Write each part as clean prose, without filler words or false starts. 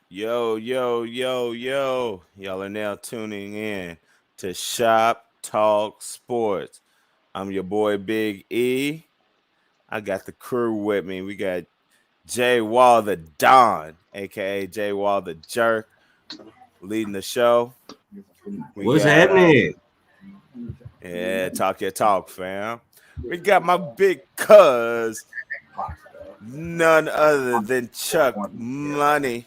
Yo, yo, yo, yo. Y'all are now tuning in to Shop Talk Sports. I'm your boy Big E. I got the crew with me. We got Jay Wall the Don, aka Jay Wall the Jerk, leading the show. We What's got happening? talk your talk, fam. We got my big cuz, none other than Chuck Money.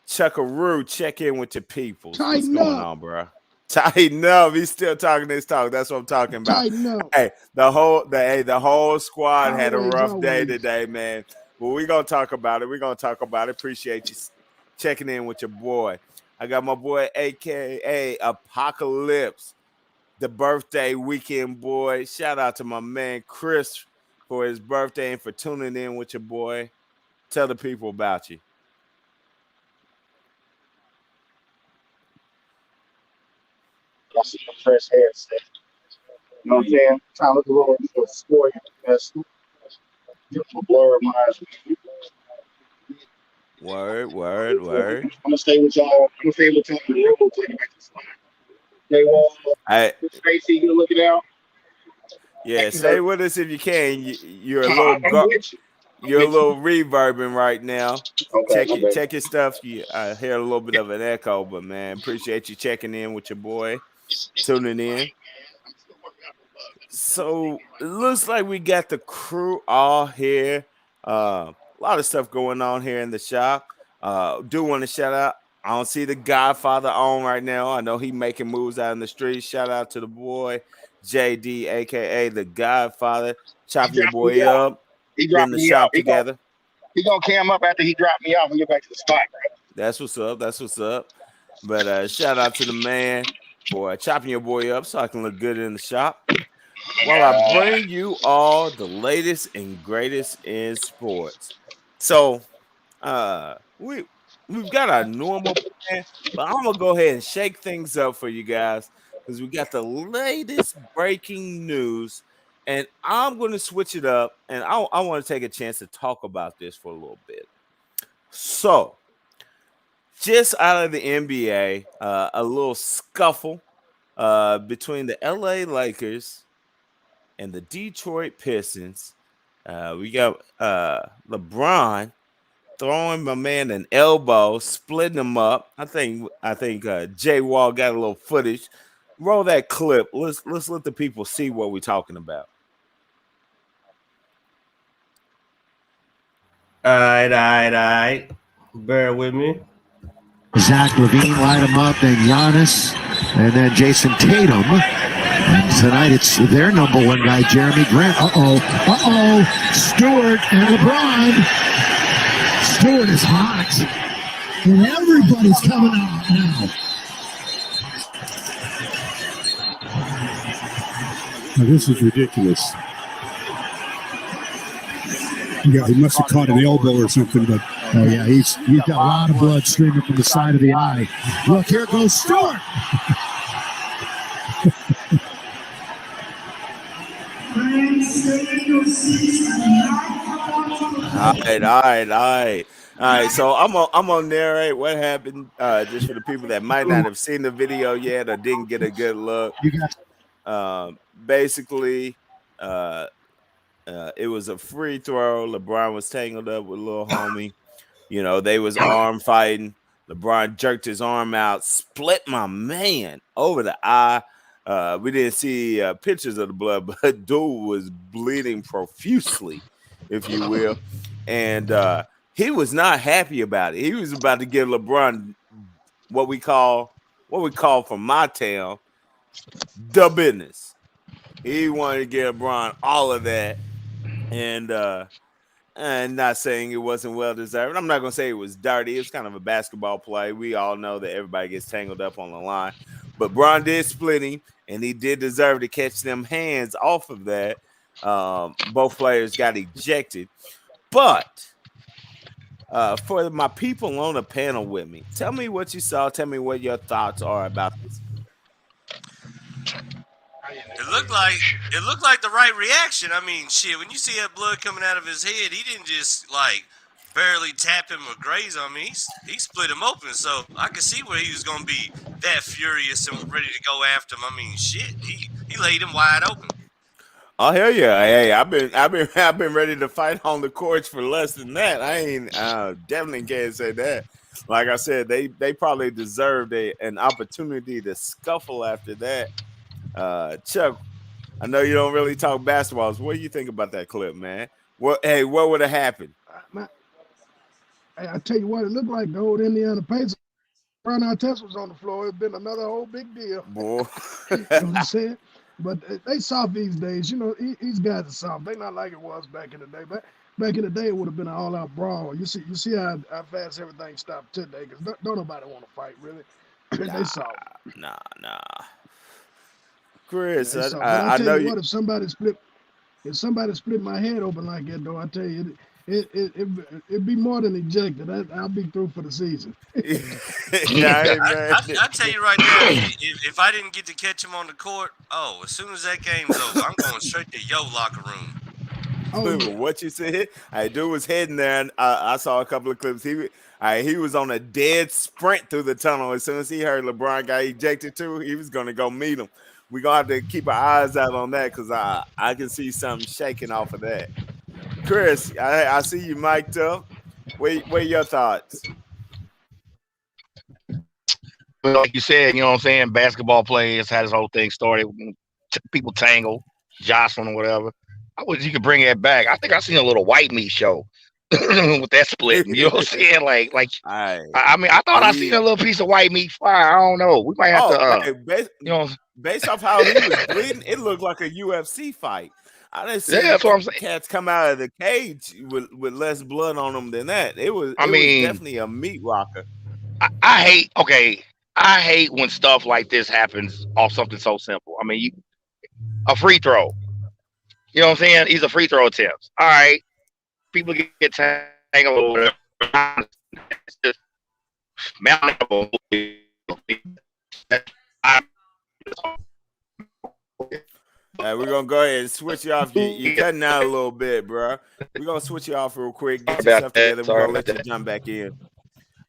Chuckaroo, check in with your peoples. What's Tighten going up. on, bro? Tighten up. He's still talking this talk. That's what I'm talking about. Tighten up. Hey, the whole squad had a Always, rough day always. today, man. But we're gonna talk about it. We're gonna talk about it. Appreciate you checking in with your boy. I got my boy, aka Apocalypse, the birthday weekend boy. Shout out to my man Chris for his birthday and for tuning in with your boy. Tell the people about you. I see the fresh headset. You know what I'm saying? Trying to look a little sporty. That's beautiful blur of my eyes. Word, word, word. I'm gonna stay with y'all. I'm gonna stay with y'all in the room until you make this fine. Okay, well, I Tracy, you looking out? Yeah, stay with us if you can. You're a little I'm with you. I'm you're a with you. little reverbing right now. Okay, Check my it, bad. check your stuff. I hear a little bit of an echo, but man, appreciate you checking in with your boy, tuning in. So it looks like we got the crew all here. A lot of stuff going on here in the shop. Do want to shout out. I don't see the Godfather on right now. I know he making moves out in the street. Shout out to the boy JD, aka the Godfather, He chopping your dropped me boy off. up, He getting dropped the me off. shop together. He gonna cam up after he dropped me off and get back to the spot. That's what's up. That's what's up. But shout out to the man for chopping your boy up so I can look good in the shop. While I bring you all the latest and greatest in sports. So we've got our normal plan, but I'm gonna go ahead and shake things up for you guys because we got the latest breaking news, and I'm gonna switch it up, and I want to take a chance to talk about this for a little bit. So just out of the NBA, a little scuffle between the LA Lakers and the Detroit Pistons. We got LeBron throwing my man an elbow, splitting him up. I think Jay Wall got a little footage. Roll that clip. Let's let the people see what we're talking about. All right. Bear with me. Zach Levine light him up, and Giannis, and then Jason Tatum. And tonight it's their number one guy, Jeremy Grant. Stewart and LeBron. Stewart is hot. And everybody's coming out now. Now, this is ridiculous. Yeah, he must have caught an elbow or something, but Oh yeah, he's got a lot of blood streaming from the side of the eye. Look, here goes Stewart. All right. So I'm gonna narrate what happened, just for the people that might not have seen the video yet or didn't get a good look. You got Basically, uh, it was a free throw. LeBron was tangled up with little homie. You know, they was arm fighting. LeBron jerked his arm out, split my man over the eye. We didn't see pictures of the blood, but dude was bleeding profusely, if you will. And he was not happy about it. He was about to give LeBron what we call from my town the business. He wanted to give LeBron all of that. And not saying it wasn't well deserved. I'm not gonna say it was dirty. It was kind of a basketball play. We all know that everybody gets tangled up on the line. But Bron did split him, and he did deserve to catch them hands off of that. Both players got ejected. But for my people on the panel with me, tell me what you saw. Tell me what your thoughts are about this. It looked like the right reaction. I mean, shit, when you see that blood coming out of his head, he didn't just like barely tapped him or grazed on me. He split him open, so I could see where he was gonna be that furious and ready to go after him. I mean, shit, he laid him wide open. Oh hell yeah! Hey, I've been ready to fight on the courts for less than that. I ain't definitely can't say that. Like I said, they probably deserved an opportunity to scuffle after that. Chuck, I know you don't really talk basketballs. What do you think about that clip, man? What would have happened? I tell you what, it looked like the old Indiana Pacers. Ron Artest was on the floor. It's been another whole big deal. Boy. You know what I'm saying? But they soft these days. You know, these guys are soft. They not like it was back in the day. But back in the day, it would have been an all-out brawl. You see how fast everything stopped today. Because don't nobody want to fight, really. They soft. Nah. Chris, Yeah, I know you. What, if somebody split my head open like that, though, I tell you, it'd be more than ejected. I'll be through for the season. I tell you right now, if I didn't get to catch him on the court, as soon as that game's over, I'm going straight to your locker room. What you said? I dude was heading there, and I saw a couple of clips. He was on a dead sprint through the tunnel. As soon as he heard LeBron got ejected too, he was going to go meet him. We're going to have to keep our eyes out on that because I can see something shaking off of that. Chris, I see you mic'd up. What are your thoughts? Well, like you said, you know what I'm saying? Basketball players had this whole thing started. People tangle, jostling, or whatever. I wish you could bring that back. I think I seen a little white meat show with that split. You know what I'm saying? I mean, I thought I seen a little piece of white meat fire. I don't know. We might have to. Based off how he was bleeding, it looked like a UFC fight. I didn't see that's what I'm saying. Cats come out of the cage with less blood on them than that. It was definitely a meat rocker. I hate when stuff like this happens off something so simple. I mean, a free throw. You know what I'm saying? These are free throw attempts. All right. People get tangled over. It's just malleable. We're going to go ahead and switch you off. You're cutting out a little bit, bro. We're going to switch you off real quick. Get yourself together. We're going to let you jump back in.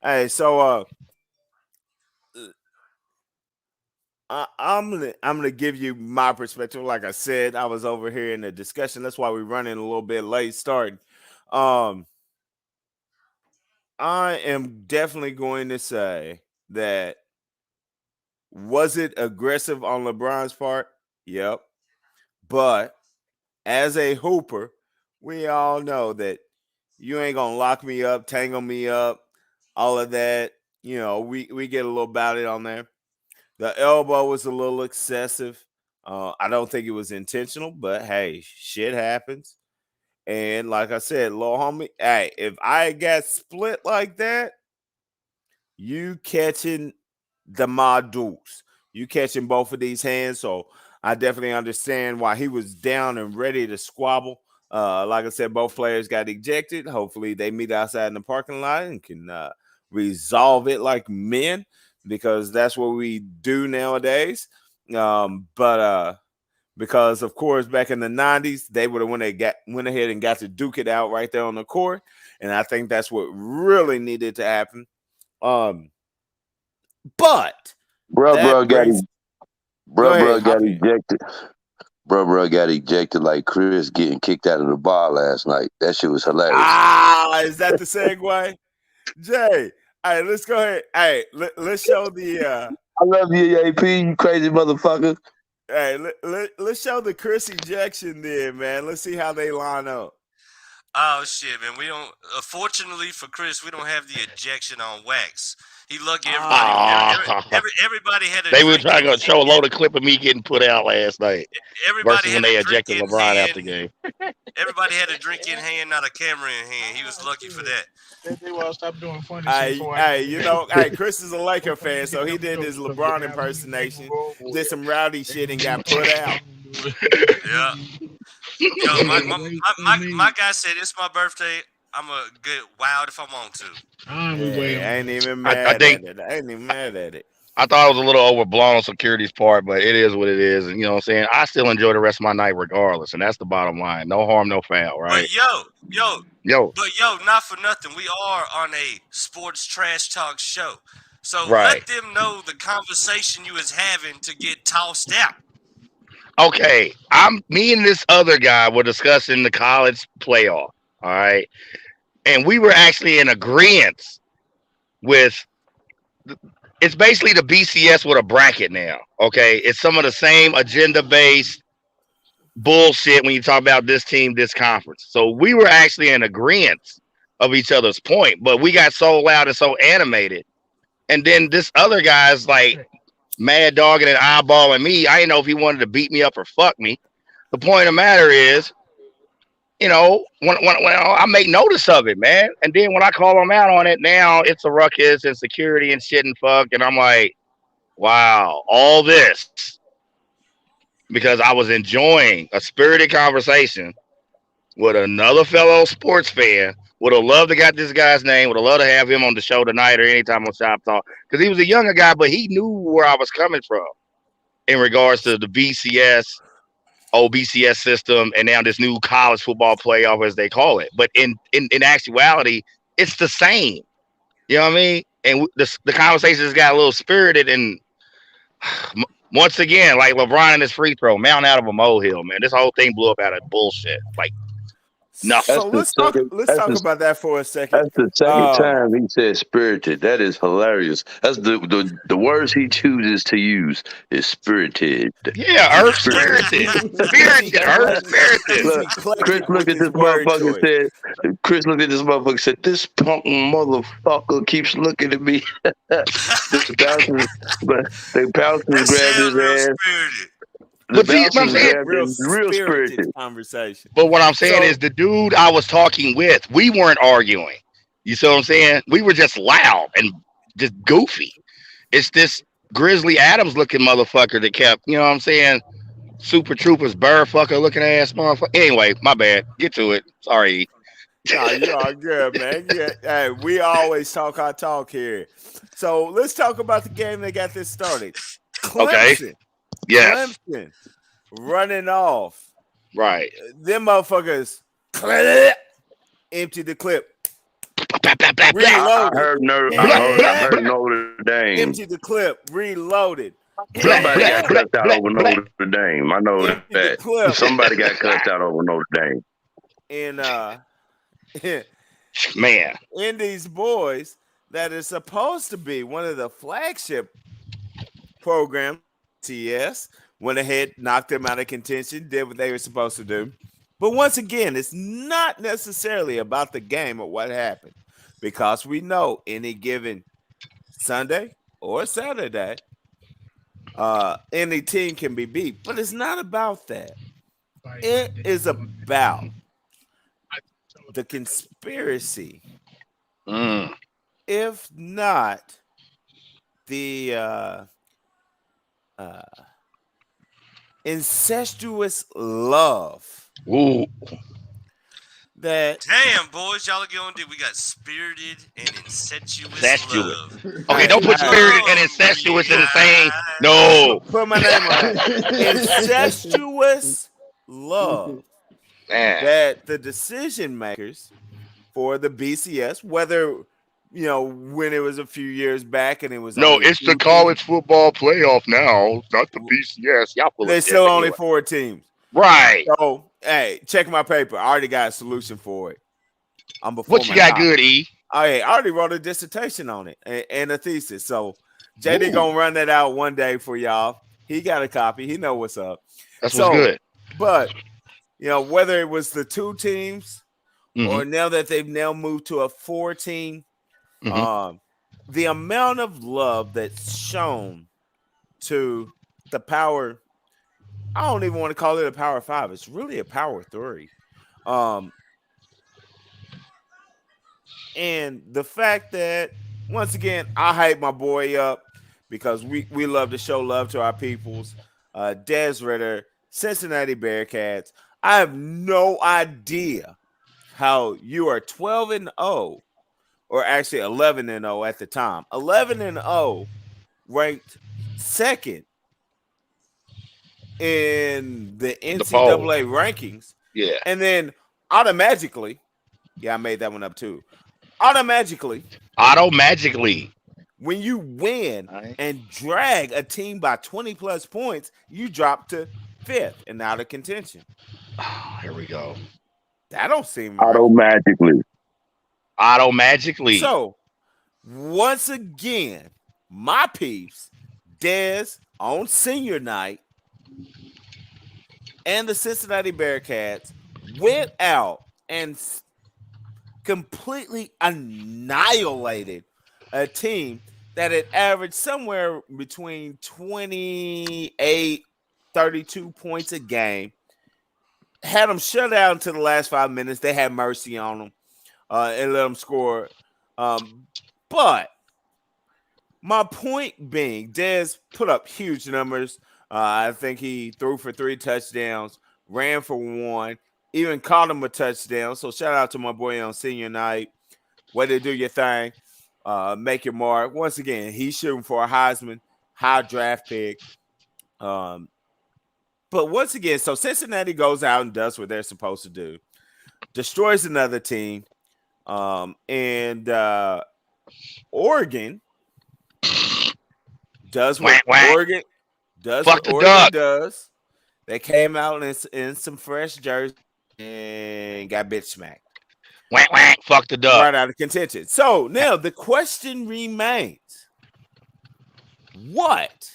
Hey, so I'm gonna give you my perspective. Like I said, I was over here in the discussion. That's why we're running a little bit late starting. I am definitely going to say that was it aggressive on LeBron's part? Yep. But as a hooper, we all know that you ain't gonna lock me up, tangle me up, all of that. You know, we get a little about it on there. The elbow was a little excessive. I don't think it was intentional, but hey, shit happens. And like I said, little homie, hey, if I got split like that, you catching the modules. You catching both of these hands. So I definitely understand why he was down and ready to squabble. Like I said, both players got ejected. Hopefully they meet outside in the parking lot and can resolve it like men, because that's what we do nowadays. Because of course back in the 90s, they would have went ahead and got to duke it out right there on the court. And I think that's what really needed to happen. But bro got ejected. Bro got ejected like Chris getting kicked out of the bar last night. That shit was hilarious. Is that the segue? Jay, all right, let's go ahead. Hey, let's show the I love you, AP, you crazy motherfucker. Hey, let's show the Chris ejection there, man. Let's see how they line up. Oh shit, man! We don't. Fortunately for Chris, we don't have the ejection on wax. He lucky everybody had a. They were trying to show a load of clip of me getting put out last night. Everybody versus when they ejected LeBron after the game. Everybody had a drink in hand, not a camera in hand. He was lucky for that. They will stop doing funny shit. Chris is a Laker fan, so he did his LeBron impersonation, did some rowdy shit, and got put out. Yeah. Yo, my guy said it's my birthday. I'm a get wild if I want to. I ain't even mad at it. I ain't even mad at it. I thought it was a little overblown on security's part, but it is what it is. And you know what I'm saying? I still enjoy the rest of my night regardless. And that's the bottom line. No harm, no foul, right? But yo, Yo, not for nothing. We are on a sports trash talk show. So right. let them know the conversation you was having to get tossed out. Okay. Me and this other guy were discussing the college playoff. All right. And we were actually in agreement with it's basically the BCS with a bracket now. Okay. It's some of the same agenda based bullshit when you talk about this team, this conference. So we were actually in agreement of each other's point, but we got so loud and so animated. And then this other guy's like mad dogging and eyeballing me. I didn't know if he wanted to beat me up or fuck me. The point of the matter is, you know, when I make notice of it, man, and then when I call him out on it, now it's a ruckus and security and shit and fuck, and I'm like, wow, all this because I was enjoying a spirited conversation with another fellow sports fan. Would have loved to got this guy's name. Would have loved to have him on the show tonight or anytime on Shop Talk because he was a younger guy, but he knew where I was coming from in regards to the BCS system, and now this new college football playoff, as they call it. But in actuality, it's the same. You know what I mean? And the conversations got a little spirited, and once again, like LeBron and his free throw, mountain out of a molehill, man. This whole thing blew up out of bullshit. Like nothing. So let's talk about that for a second. That's the second time he said spirited. That is hilarious. That's the words he chooses to use is spirited. Yeah, earth spirited. Spirited, earth spirited. Chris looked at this motherfucker and said, this punk motherfucker keeps looking at me. The bouncers grabbed his ass. But see, what I'm saying, real spirited conversation. But what I'm saying is the dude I was talking with, we weren't arguing. You see what I'm saying? We were just loud and just goofy. It's this Grizzly Adams looking motherfucker that kept, you know what I'm saying? Super Troopers, bird fucker looking ass motherfucker. Anyway, my bad. Get to it. Sorry. Nah, you are good, man. Yeah, hey, we always talk our talk here. So let's talk about the game that got this started. Clemson. Okay. Yes. Clemson running off. Right. Them motherfuckers empty the clip. I heard Notre Dame. Empty the clip. Reloaded. Somebody got cussed out over Notre Dame. I know that. Somebody got cussed out over Notre Dame. And man, in these boys that is supposed to be one of the flagship programs. TS went ahead, knocked them out of contention, did what they were supposed to do. But once again, it's not necessarily about the game or what happened because we know any given Sunday or Saturday, any team can be beat. But it's not about that. It is about the conspiracy, if not the incestuous love. Ooh. That damn boys, y'all are going to do. We got spirited and incestuous love. Okay, don't put spirited and incestuous in the same. No. Put my name on it. Incestuous love. Man. That the decision makers for the BCS, whether when it was a few years back and it was it's the college football playoff now, not the BCS. Y'all there's still only 4 teams. Right. So, hey, check my paper. I already got a solution for it. I'm before what you got good, E? I already wrote a dissertation on it and a thesis. So JD gonna run that out one day for y'all. He got a copy. He know what's up. That's what's good. But whether it was the 2 teams or now that they've now moved to a 4-team, the amount of love that's shown to the power, I don't even want to call it a power 5. It's really a power 3. And the fact that, once again, I hype my boy up because we love to show love to our peoples. Des Ritter, Cincinnati Bearcats. I have no idea how you are 12-0, or actually 11-0 at the time. 11-0 ranked second in the The poll. NCAA rankings, Yeah. and then automatically, yeah, I made that one up too. Automatically, Magically. when you win All right. and drag a team by 20 plus points, you drop to fifth and out of contention. Oh, here we go. That don't seem right. Automatically. So, once again, my peeps, Dez on senior night, and the Cincinnati Bearcats went out and completely annihilated a team that had averaged somewhere between 28, 32 points a game. Had them shut out until the last 5 minutes. They had mercy on them and let them score. But my point being, Dez put up huge numbers. I think he threw for 3 touchdowns, ran for 1, even caught him a touchdown. So shout out to my boy on senior night. Way to do your thing. Make your mark. Once again, he's shooting for a Heisman, high draft pick. But once again, so Cincinnati goes out and does what they're supposed to do. Destroys another team. And Oregon does what Oregon does. They came out in some fresh jerseys and got bitch smacked. Whack, whack, fuck the duck. Right out of contention. So now the question remains, what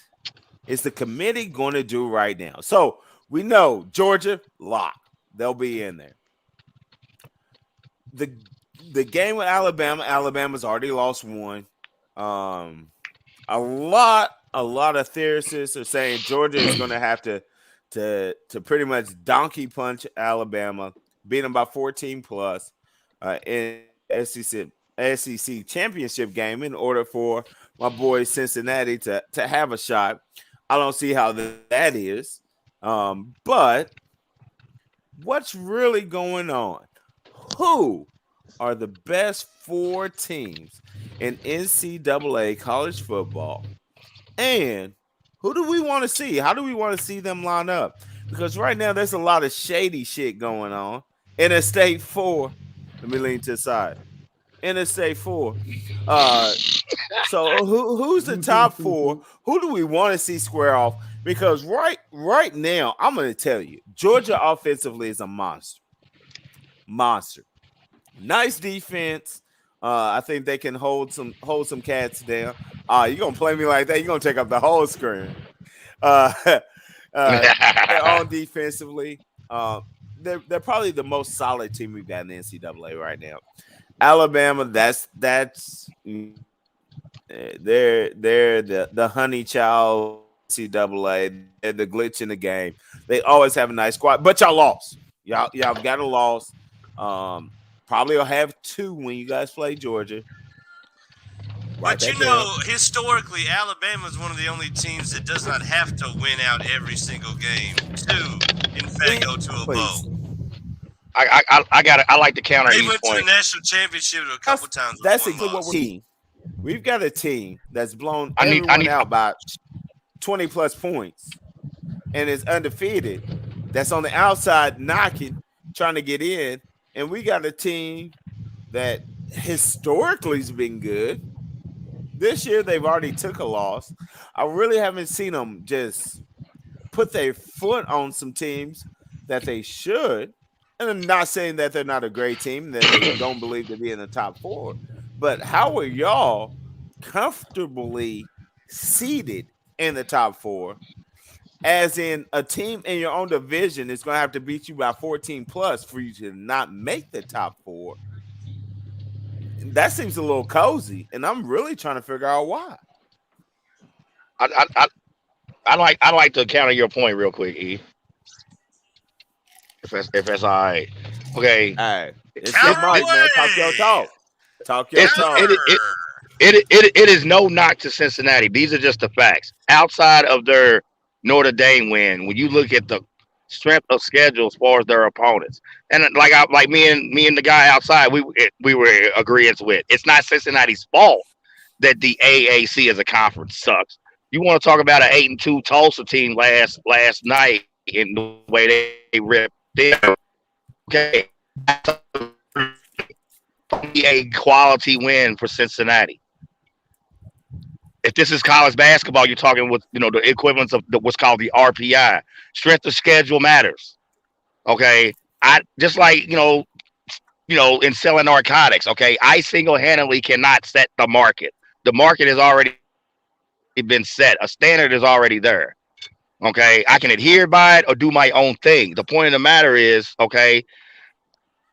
is the committee going to do right now? So we know Georgia, lock. They'll be in there. The game with Alabama's already lost 1. A lot of theorists are saying Georgia is going to have to pretty much donkey punch Alabama, beat them by 14 plus in SEC championship game in order for my boy Cincinnati to have a shot. I don't see how that is. But what's really going on? Who are the best 4 teams in NCAA college football? And who do we want to see? How do we want to see them line up? Because right now there's a lot of shady shit going on. Interstate 4. Let me lean to the side. Interstate 4. So who's the top 4? Who do we want to see square off? Because right now, I'm going to tell you, Georgia offensively is a monster. Nice defense. I think they can hold some cats down. You're going to play me like that? You're going to take up the whole screen. They're on defensively. They're probably the most solid team we've got in the NCAA right now. Alabama, that's they're the honey child NCAA. They're the glitch in the game. They always have a nice squad, but y'all lost. Y'all got a loss. Probably will have 2 when you guys play Georgia. But you know, historically, Alabama is one of the only teams that does not have to win out every single game to, in fact, go to a bowl. I got it. I like to counter they each went point. to the national championship a couple times. That's exactly what we've got a team that's blown I need out by 20 plus points and is undefeated. That's on the outside knocking, trying to get in, and we got a team that historically has been good. This year they've already took a loss. I really haven't seen them just put their foot on some teams that they should. And I'm not saying that they're not a great team, that they don't believe to be in the top 4. But how are y'all comfortably seated in the top 4? As in a team in your own division is going to have to beat you by 14 plus for you to not make the top 4. That seems a little cozy, and I'm really trying to figure out why. I like to counter your point real quick, E. If that's all right. Okay. All right. It's your mic, man. Talk your talk. Talk your talk. It is no knock to Cincinnati. These are just the facts. Outside of their Notre Dame win, when you look at the strength of schedule as far as their opponents, and like me and the guy outside, we were agreeing with. It's not Cincinnati's fault that the AAC as a conference sucks. You want to talk about an 8-2 Tulsa team last night in the way they ripped them. Okay, a quality win for Cincinnati. If this is college basketball, you're talking with the equivalence of what's called the RPI. Strength of schedule matters. Okay, I just like in selling narcotics. Okay, I single-handedly cannot set the market. The market has already been set. A standard is already there. Okay, I can adhere by it or do my own thing. The point of the matter is, okay,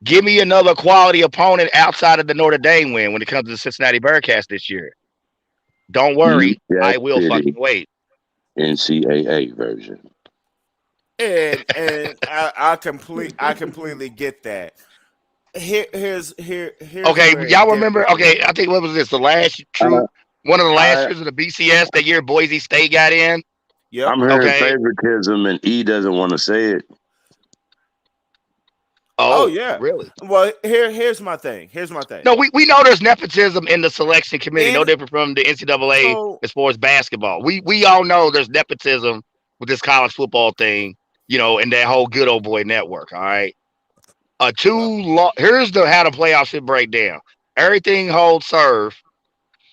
give me another quality opponent outside of the Notre Dame win when it comes to the Cincinnati Bearcats this year. Don't worry, I will fucking wait. NCAA version. And I completely get that. Here's okay, y'all remember? Okay, I think what was this? The last one of the last years of the BCS that year Boise State got in. Yep. I'm hearing favoritism, and E doesn't want to say it. Oh yeah, really? Well, here's my thing. No, we know there's nepotism in the selection committee, no different from the NCAA as far as basketball. We all know there's nepotism with this college football thing, and that whole good old boy network. All right. Here's how the playoffs should break down. Everything holds serve.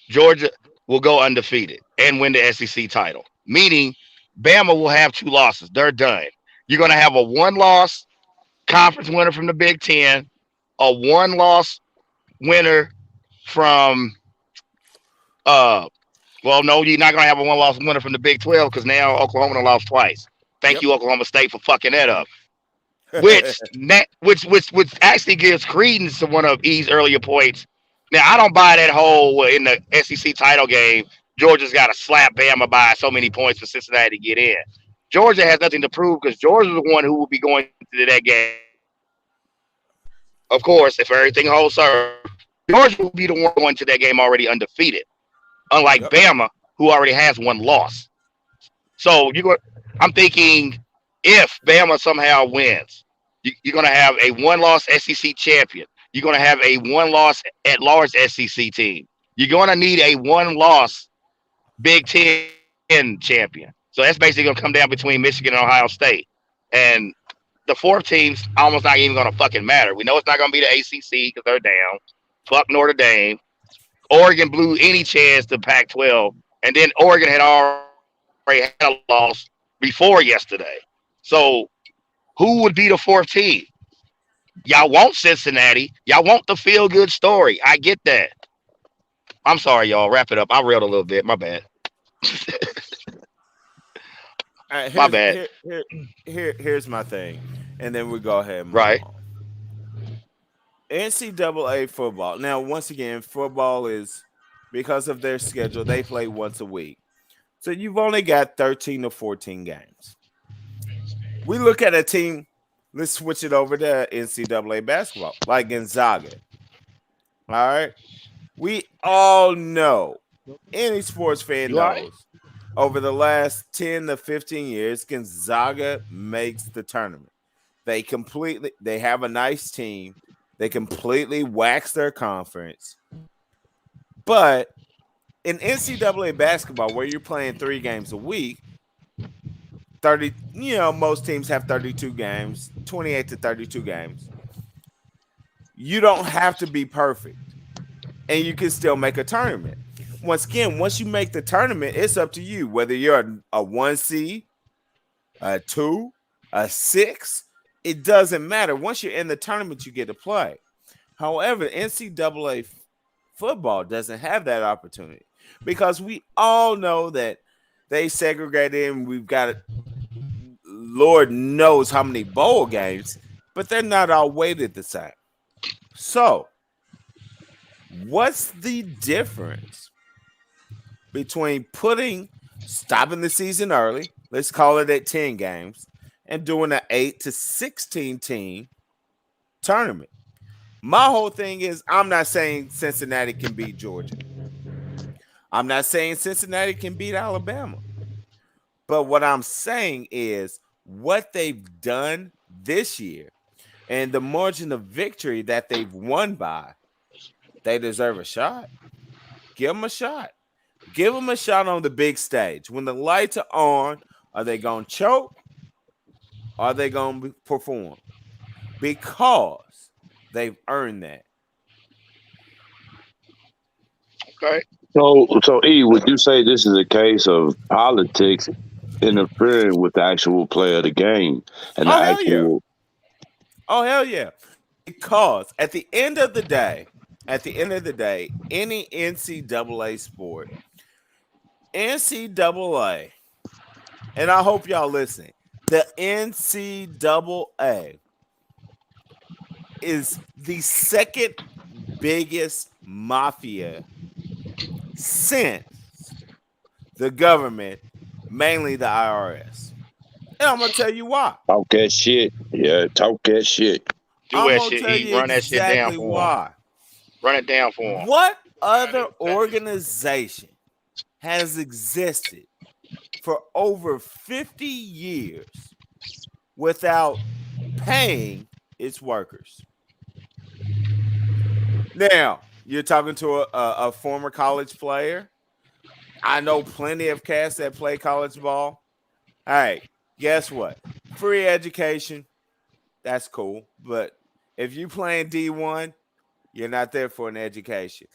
Georgia will go undefeated and win the SEC title. Meaning, Bama will have 2 losses. They're done. You're going to have a 1-loss conference winner from the Big Ten, a 1-loss winner from well, no, you're not going to have a 1-loss winner from the Big 12 because now Oklahoma lost twice. Thank you, Oklahoma State, for fucking that up. Which actually gives credence to one of E's earlier points. Now, I don't buy that whole in the SEC title game, Georgia's got to slap Bama by so many points for Cincinnati to get in. Georgia has nothing to prove because Georgia's the one who will be going to that game. Of course, if everything holds serve, Georgia will be the one going to that game already undefeated, unlike Bama, who already has 1 loss. So I'm thinking if Bama somehow wins, you're going to have a 1-loss SEC champion. You're going to have a 1-loss at-large SEC team. You're going to need a 1-loss Big Ten champion. So that's basically going to come down between Michigan and Ohio State. And the 4th team's almost not even going to fucking matter. We know it's not going to be the ACC because they're down. Fuck Notre Dame. Oregon blew any chance to Pac-12. And then Oregon had already had a loss before yesterday. So who would be the 4th team? Y'all want Cincinnati. Y'all want the feel-good story. I get that. I'm sorry, y'all. Wrap it up. I railed a little bit. My bad. My bad. Here's my thing, and then we go ahead and move right. on. NCAA football. Now, once again, football is, because of their schedule, they play once a week. So you've only got 13 to 14 games. We look at a team, let's switch it over to NCAA basketball, like Gonzaga. All right? We all know, any sports fan knows, over the last 10 to 15 years, Gonzaga makes the tournament. They have a nice team. They completely wax their conference. But in NCAA basketball, where you're playing 3 games a week, 30, most teams have 32 games, 28 to 32 games. You don't have to be perfect, and you can still make a tournament. Once again, once you make the tournament, it's up to you whether you're a 1 seed, a 2, a 6. It doesn't matter. Once you're in the tournament, you get to play. However, NCAA football doesn't have that opportunity because we all know that they segregated and we've got Lord knows how many bowl games, but they're not all weighted the same. So, what's the difference between stopping the season early, let's call it at 10 games, and doing an 8 to 16 team tournament? My whole thing is, I'm not saying Cincinnati can beat Georgia. I'm not saying Cincinnati can beat Alabama. But what I'm saying is what they've done this year and the margin of victory that they've won by, they deserve a shot. Give them a shot. Give them a shot on the big stage. When the lights are on, are they going to choke? Or are they going to perform? Because they've earned that. Okay. So E, would you say this is a case of politics interfering with the actual play of the game and the Oh, hell yeah. actual? Oh, hell yeah. Because at the end of the day, any NCAA sport, NCAA, and I hope y'all listen, the NCAA is the second biggest mafia since the government, mainly the IRS. And I'm going to tell you why. Talk that shit. Yeah, talk that shit. Do I'm that going to shit. tell E. you Run that shit down exactly for him. why. Run it down for him. What other organization has existed for over 50 years without paying its workers? Now, you're talking to a former college player. I know plenty of cats that play college ball. Hey, guess what? Free education, that's cool. But if you playing D1, you're not there for an education.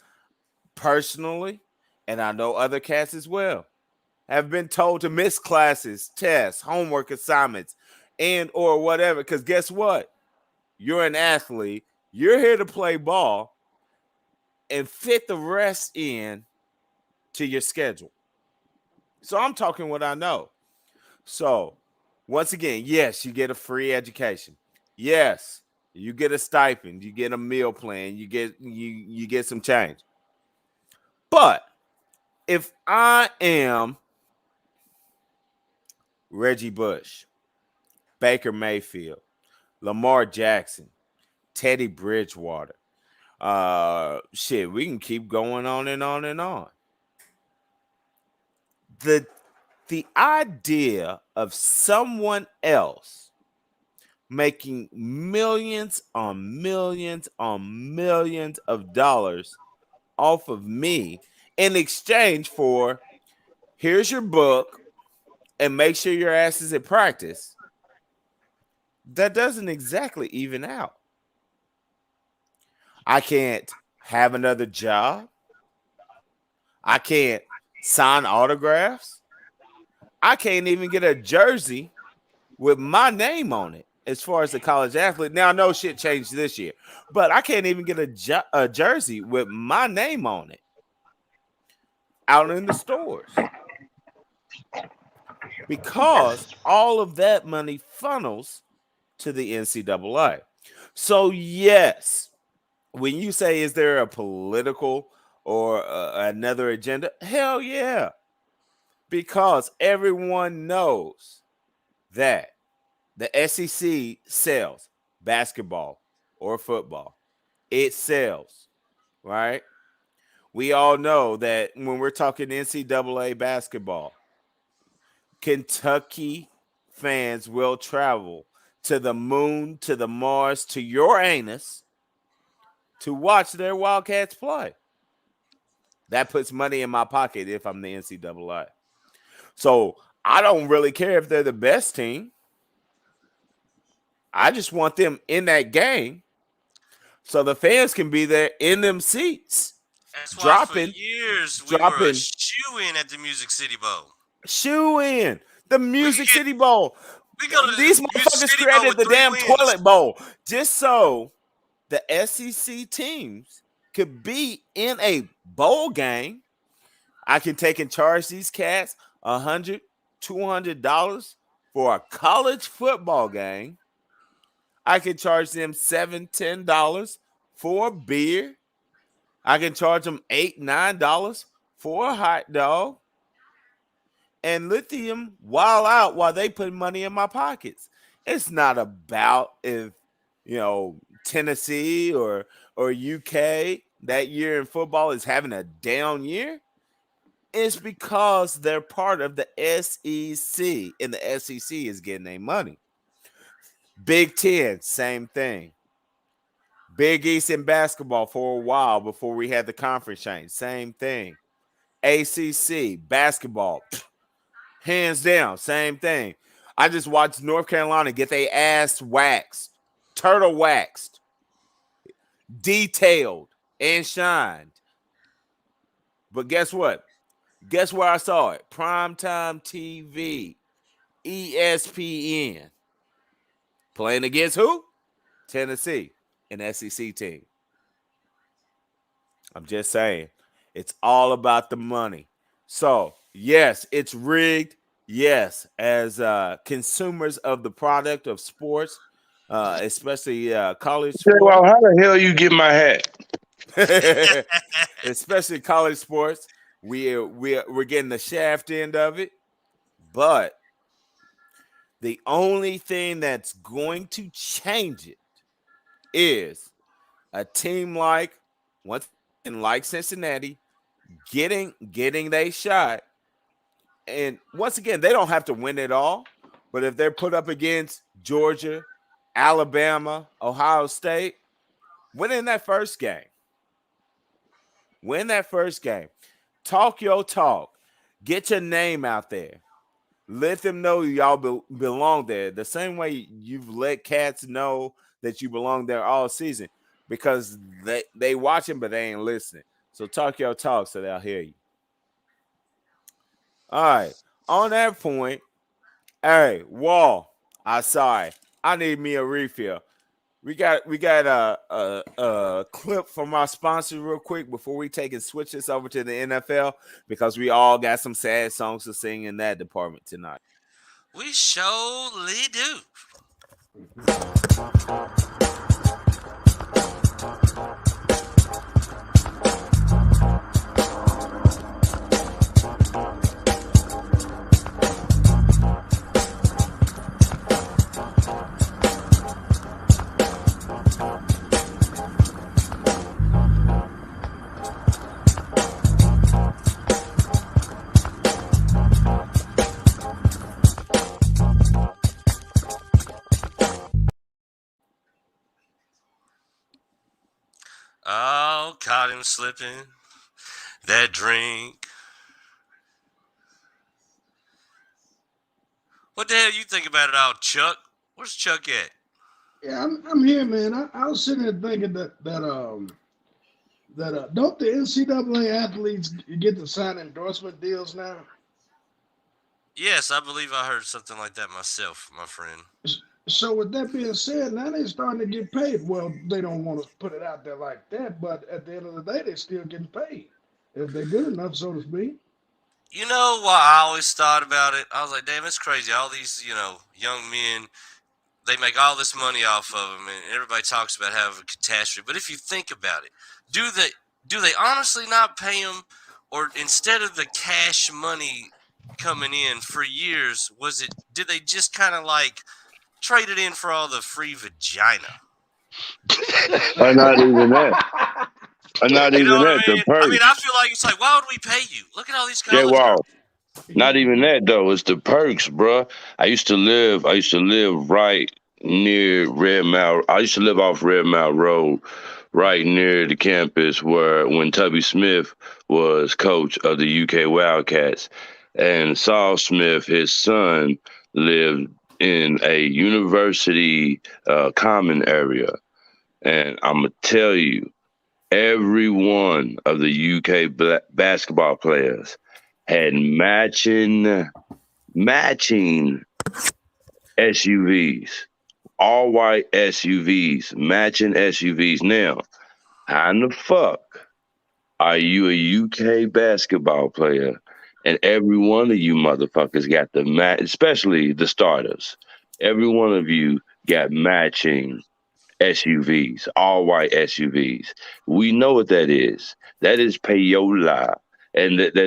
Personally, and I know other cats as well, have been told to miss classes, tests, homework assignments, and or whatever. Because guess what? You're an athlete. You're here to play ball and fit the rest in to your schedule. So I'm talking what I know. So once again, yes, you get a free education. Yes, you get a stipend. You get a meal plan. You get some change. But if I am Reggie Bush, Baker Mayfield, Lamar Jackson, Teddy Bridgewater, shit, we can keep going on and on and on. The idea of someone else making millions on millions on millions of dollars off of me in exchange for here's your book and make sure your ass is at practice, that doesn't exactly even out. I can't have another job. I can't sign autographs. I can't even get a jersey with my name on it as far as a college athlete. Now, I know shit changed this year, but I can't even get a jersey with my name on it out in the stores because all of that money funnels to the NCAA. So, yes, when you say, is there a political or another agenda? Hell yeah. Because everyone knows that the SEC sells basketball or football. It sells, right? We all know that when we're talking NCAA basketball, Kentucky fans will travel to the moon, to the Mars, to your anus to watch their Wildcats play. That puts money in my pocket if I'm the NCAA. So I don't really care if they're the best team. I just want them in that game so the fans can be there in them seats. That's why for Dropping years we were a shoe-in at the Music City Bowl. Shoe in the Music City Bowl. We go to These the Music motherfuckers City Bowl created with the 3 damn wins. toilet bowl just so the SEC teams could be in a bowl game. I can take and charge these cats $100, $200 for a college football game. I can charge them $7, $10 for a beer. I can charge them $8, $9 for a hot dog. And lithium while out while they put money in my pockets. It's not about if Tennessee or UK that year in football is having a down year. It's because they're part of the SEC and the SEC is getting their money. Big Ten, same thing. Big East in basketball for a while before we had the conference change, same thing. ACC basketball, hands down, same thing. I just watched North Carolina get their ass waxed, turtle waxed, detailed, and shined. But guess what? Guess where I saw it? Primetime TV, ESPN. Playing against who? Tennessee, an SEC team. I'm just saying, it's all about the money. So, yes, it's rigged. Yes, as consumers of the product of sports, especially college Well, sports, how the hell you get my hat? especially college sports, we're getting the shaft end of it. But the only thing that's going to change it is a team like Cincinnati getting they shot. And once again, they don't have to win it all, but if they're put up against Georgia, Alabama, Ohio State, win that first game. Talk your talk. Get your name out there. Let them know y'all belong there. The same way you've let cats know that you belong there all season, because they watching but they ain't listening. So talk your talk so they'll hear you. All right. On that point, hey, Wall, I need me a refill. We got a clip from our sponsor real quick before we take and switch this over to the NFL, because we all got some sad songs to sing in that department tonight. We surely do. Oh, caught him slipping. That drink. What the hell you think about it all, Chuck? Where's Chuck at? Yeah, I'm here, man. I was sitting there thinking that don't the NCAA athletes get to sign endorsement deals now? Yes, I believe I heard something like that myself, my friend. So with that being said, now they're starting to get paid. Well, they don't want to put it out there like that, but at the end of the day, they're still getting paid if they're good enough, so to speak. You know what I always thought about it? I was like, damn, it's crazy. All these, young men, they make all this money off of them, and everybody talks about having a catastrophe. But if you think about it, do they honestly not pay them, or instead of the cash money coming in for years, did they just kind of like trade it in for all the free vagina? Or not even that. Or not You even know what that. I The mean? perks. I mean, I feel like it's like, why would we pay you? Look at all these college Wow. girls. Not even that though. It's the perks, bro. I used to live right near Red Mile. I used to live off Red Mile Road, right near the campus when Tubby Smith was coach of the UK Wildcats, and Saul Smith, his son, lived in a university common area, and I'm gonna tell you, every one of the UK basketball players had matching SUVs, all white SUVs, matching SUVs. Now, how in the fuck are you a UK basketball player and every one of you motherfuckers got the especially the starters, every one of you got matching SUVs, all white SUVs. We know what that is. That is payola, and that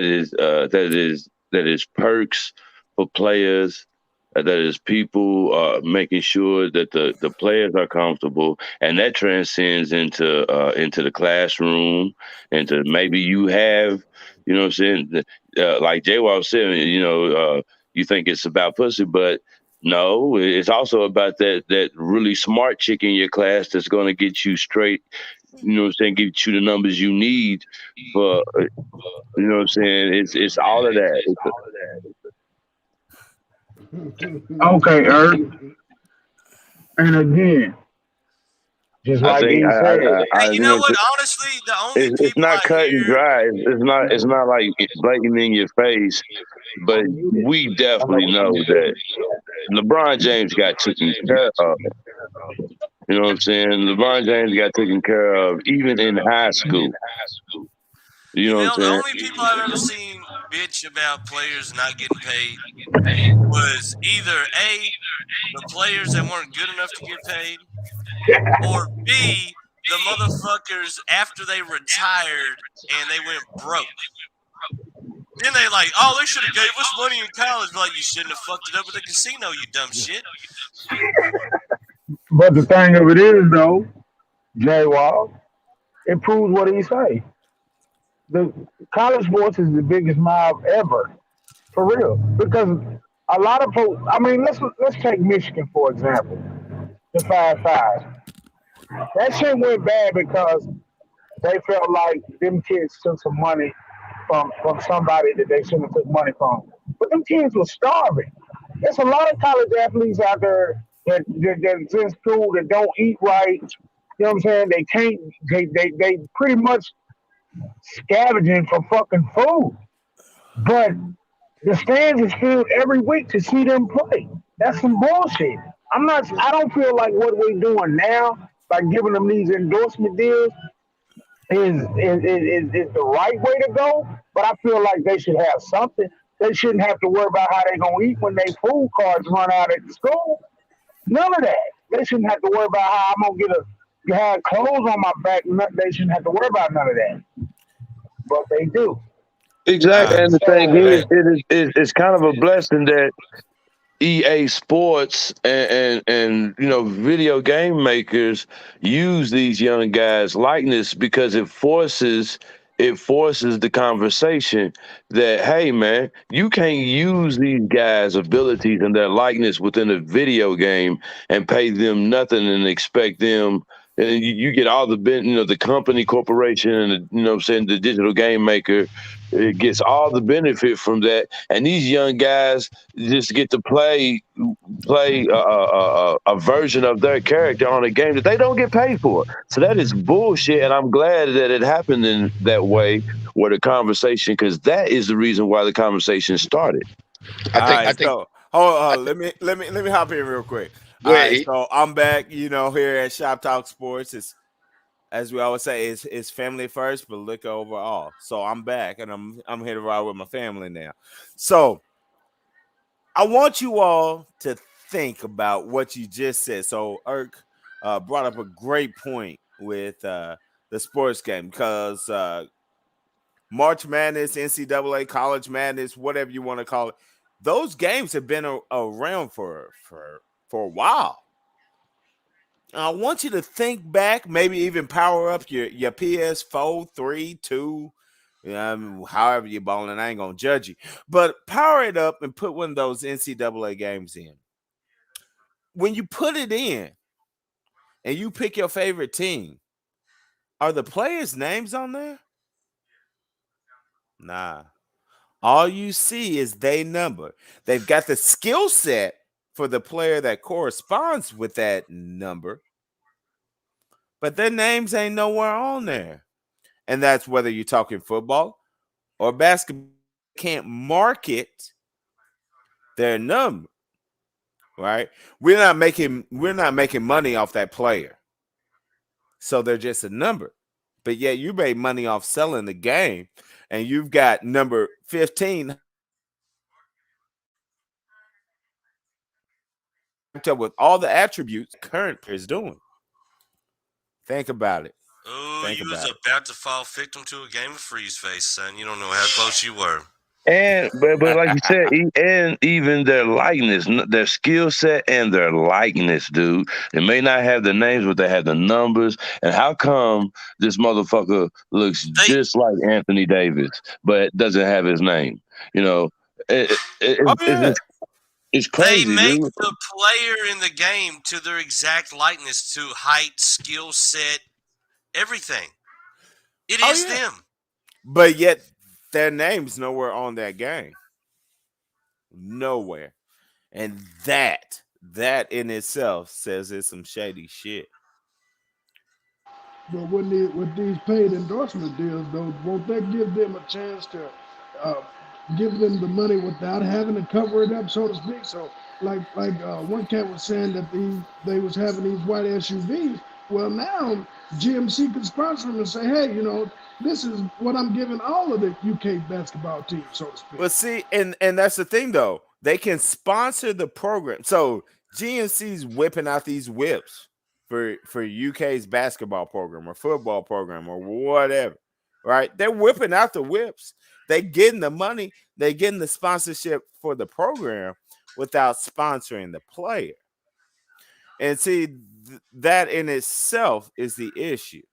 is perks for players. That is people making sure that the players are comfortable, and that transcends into the classroom, into maybe you have, you know what I'm saying, like Jay was saying, you think it's about pussy, but no, it's also about that really smart chick in your class that's going to get you straight you know what I'm saying, give you the numbers you need for, you know what I'm saying. It's all of that. Okay, Earth. And again, just I like think he said, Hey, you you know know, what? Honestly, the only it's people not I cut and hear, dry. It's not like blatant in your face, but we definitely know that LeBron James got taken care of. You know what I'm saying? LeBron James got taken care of even in high school. You know what I'm the saying? only people I've ever seen bitch about players not getting paid was either A, the players that weren't good enough to get paid, or B, the motherfuckers after they retired and they went broke. Then they like, oh, they should have gave us money in college. Like, you shouldn't have fucked it up at the casino, you dumb shit. but the thing of it is though, Jay Wall, it proves what he say. The college sports is the biggest mob ever, for real. Because a lot of folks, I mean, let's take Michigan for example, the 5-5. That shit went bad because they felt like them kids took some money from somebody that they shouldn't have took money from. But them kids were starving. There's a lot of college athletes out there that's in school that don't eat right. You know what I'm saying? They can't. They pretty much scavenging for fucking food. But the stands is filled every week to see them play. That's some bullshit. I'm not. I don't feel like what we're doing now, by giving them these endorsement deals, is the right way to go. But I feel like they should have something. They shouldn't have to worry about how they're gonna eat when their food cards run out at school. None of that. They shouldn't have to worry about how I'm gonna have clothes on my back. They shouldn't have to worry about none of that. But they do. Exactly. Uh, And the thing So is, hey, it's kind of a blessing that EA Sports and you know video game makers use these young guys' likeness because it forces the conversation that, hey man, you can't use these guys' abilities and their likeness within a video game and pay them nothing and expect them, and you get all the company, corporation, and you know what I'm saying, the digital game maker, it gets all the benefit from that, and these young guys just get to play a version of their character on a game that they don't get paid for. So that is bullshit, and I'm glad that it happened in that way, where the conversation, because that is the reason why the conversation started. I all think I right, think so hold I on. think Let me hop in real quick. go All ahead. right, E. so I'm back. Here at Shop Talk Sports. It's, as we always say, it's family first, but liquor overall. So I'm back, and I'm here to ride with my family now. So I want you all to think about what you just said. So Irk brought up a great point with the sports game because March Madness, NCAA, College Madness, whatever you want to call it, those games have been around for a while. I want you to think back, maybe even power up your PS4, 3, 2, however you're balling. I ain't gonna judge you, but power it up and put one of those NCAA games in. When you put it in and you pick your favorite team, are the players' names on there? Nah. All you see is they number. They've got the skill set for the player that corresponds with that number, but their names ain't nowhere on there. And that's whether you're talking football or basketball. Can't market their number, right? We're not making money off that player. So they're just a number. But yet you made money off selling the game, and you've got number 15 with all the attributes current player is doing. Think about it. Oh, Think you was about it. about to fall victim to a game of freeze face, son. You don't know how close you were. And but like you said, and even their likeness, their skill set and their likeness, dude. They may not have the names, but they have the numbers. And how come this motherfucker looks They just like Anthony Davis, but doesn't have his name? You know, Oh it's yeah. just it's they crazy, make dude. the player in the game to their exact likeness, to height, skill set, everything. It is them. But yet their name's nowhere on that game. Nowhere. And that in itself says it's some shady shit. But with these paid endorsement deals, though, won't that give them a chance to give them the money without having to cover it up, so to speak? So, like one cat was saying that they was having these white SUVs. Well, now GMC can sponsor them and say, hey, this is what I'm giving all of the UK basketball teams, so to speak. But see, and that's the thing, though. They can sponsor the program. So GMC's whipping out these whips for UK's basketball program or football program or whatever, right? They're whipping out the whips. They getting the money. They getting the sponsorship for the program without sponsoring the player. And see, that in itself is the issue.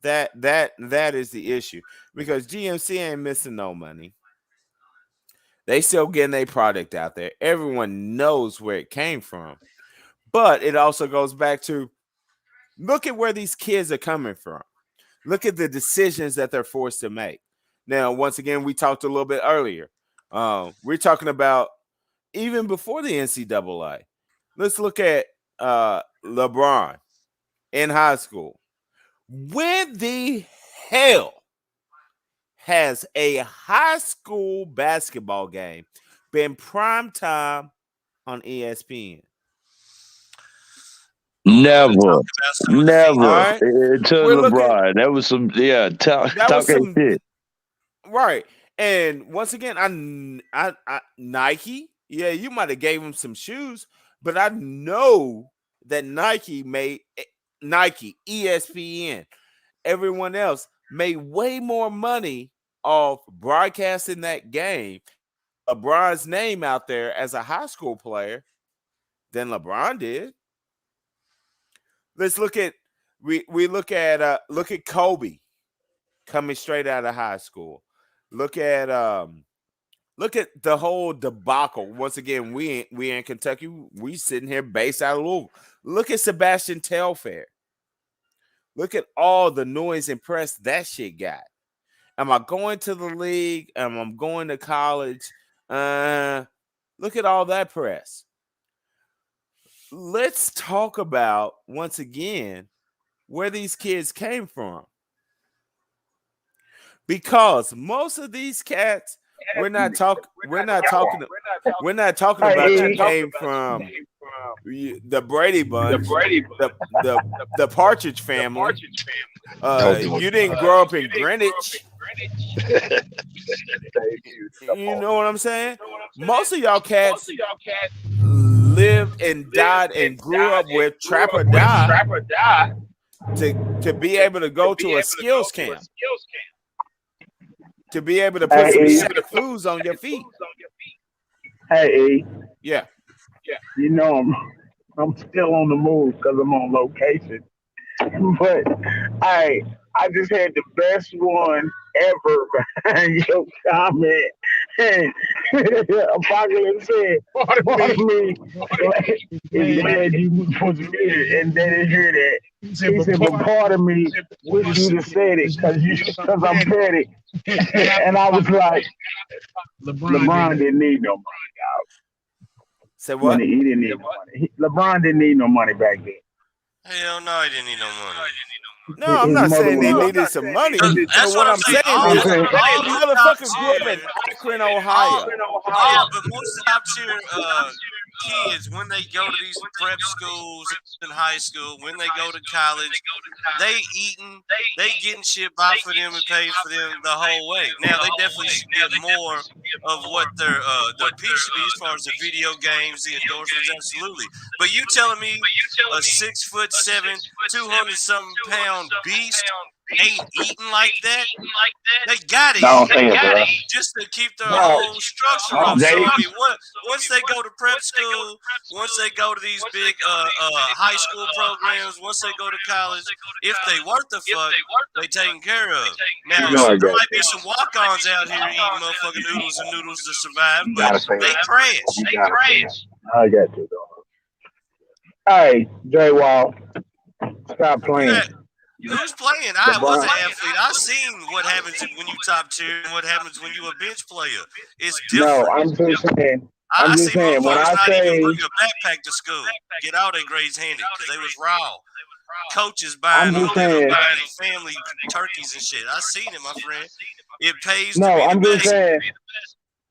That is the issue, because GMC ain't missing no money. They still getting their product out there. Everyone knows where it came from. But it also goes back to, look at where these kids are coming from. Look at the decisions that they're forced to make. Now, once again, we talked a little bit earlier. We're talking about even before the NCAA. Let's look at LeBron in high school. When the hell has a high school basketball game been prime time on ESPN? Never. Right? Until LeBron. That was some, talking shit. Right. And once again, I Nike, you might have gave him some shoes, but I know that Nike, ESPN, everyone else made way more money off broadcasting that game, LeBron's name out there as a high school player, than LeBron did. Let's look at look at Kobe coming straight out of high school. Look at the whole debacle. Once again, we in Kentucky. We sitting here based out of Louisville. Look at Sebastian Telfair. Look at all the noise and press that shit got. Am I going to the league? Am I going to college? Look at all that press. Let's talk about, once again, where these kids came from. Because most of these cats, we're not talking about you came from the Brady Bunch, the Partridge Family. You didn't grow up in Greenwich. You know what I'm saying? Most of y'all cats lived and died and grew up with Trap or Die to be able to go to a skills camp. To be able to put some shit foods on your feet. Hey, E. Yeah. I'm still on the move because I'm on location. But I just had the best one ever behind your comment. And Apocalypse said, part of me is glad you was muted and they didn't hear that. He said, but part of me wish you'd have said it because I'm petty. And I was like, LeBron didn't need no money, dog. Say what? He didn't need no money. LeBron didn't need no money back then. Hell no, he didn't need no money. No, I'm not saying they needed some money. That's what I'm saying. All motherfuckers grew up in Akron, Ohio. Yeah, but most of the top tier kids, when they go to these prep schools in high school, when they go to college, they eating, they getting shit bought for them and paid for them the whole way. Now they definitely should get more of what their piece should be as far as the video games, the endorsements, absolutely. But you telling me a 6'7", 200-something pound beast ain't eating like that? They got it. Just to keep their whole structure up. So I mean, once they go to prep school, once they go to these big high school programs, once they go to college, if they worth the fuck, they taken care of. Now there might be some walk-ons out here eating motherfucking noodles and noodles to survive, but they trash. I got you, dog. Hey, J Wall, stop playing. Who's playing? I was an athlete. I seen what happens when you top tier and what happens when you a bench player. It's No, different. I'm just saying. I I'm see just saying. When motherfuckers I not even say, bring a backpack to school. Get all their grades handed because they was raw. Coaches buying I'm them, just them saying. buying their family turkeys and shit. I seen it, my friend. It pays to No, be the I'm just best. saying.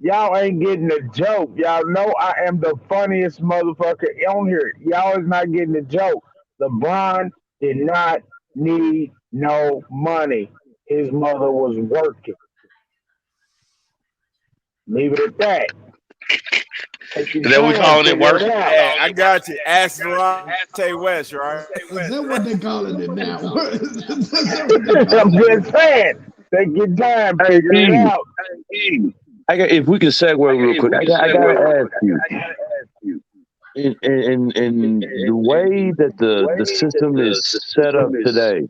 Y'all ain't getting the joke. Y'all know I am the funniest motherfucker on here. Y'all is not getting the joke. LeBron did not need no money. His mother was working. Leave it at that. Take your Is that what we time, calling it figure work? it out. Hey, I got you. Ask Delonte West, right? Is that what they calling it now? Is that what they I'm calling it just now? saying. Take your time, Hey, figure it E, out. I got, if we can segue real quick, I gotta ask you. In the way that the system is set up today,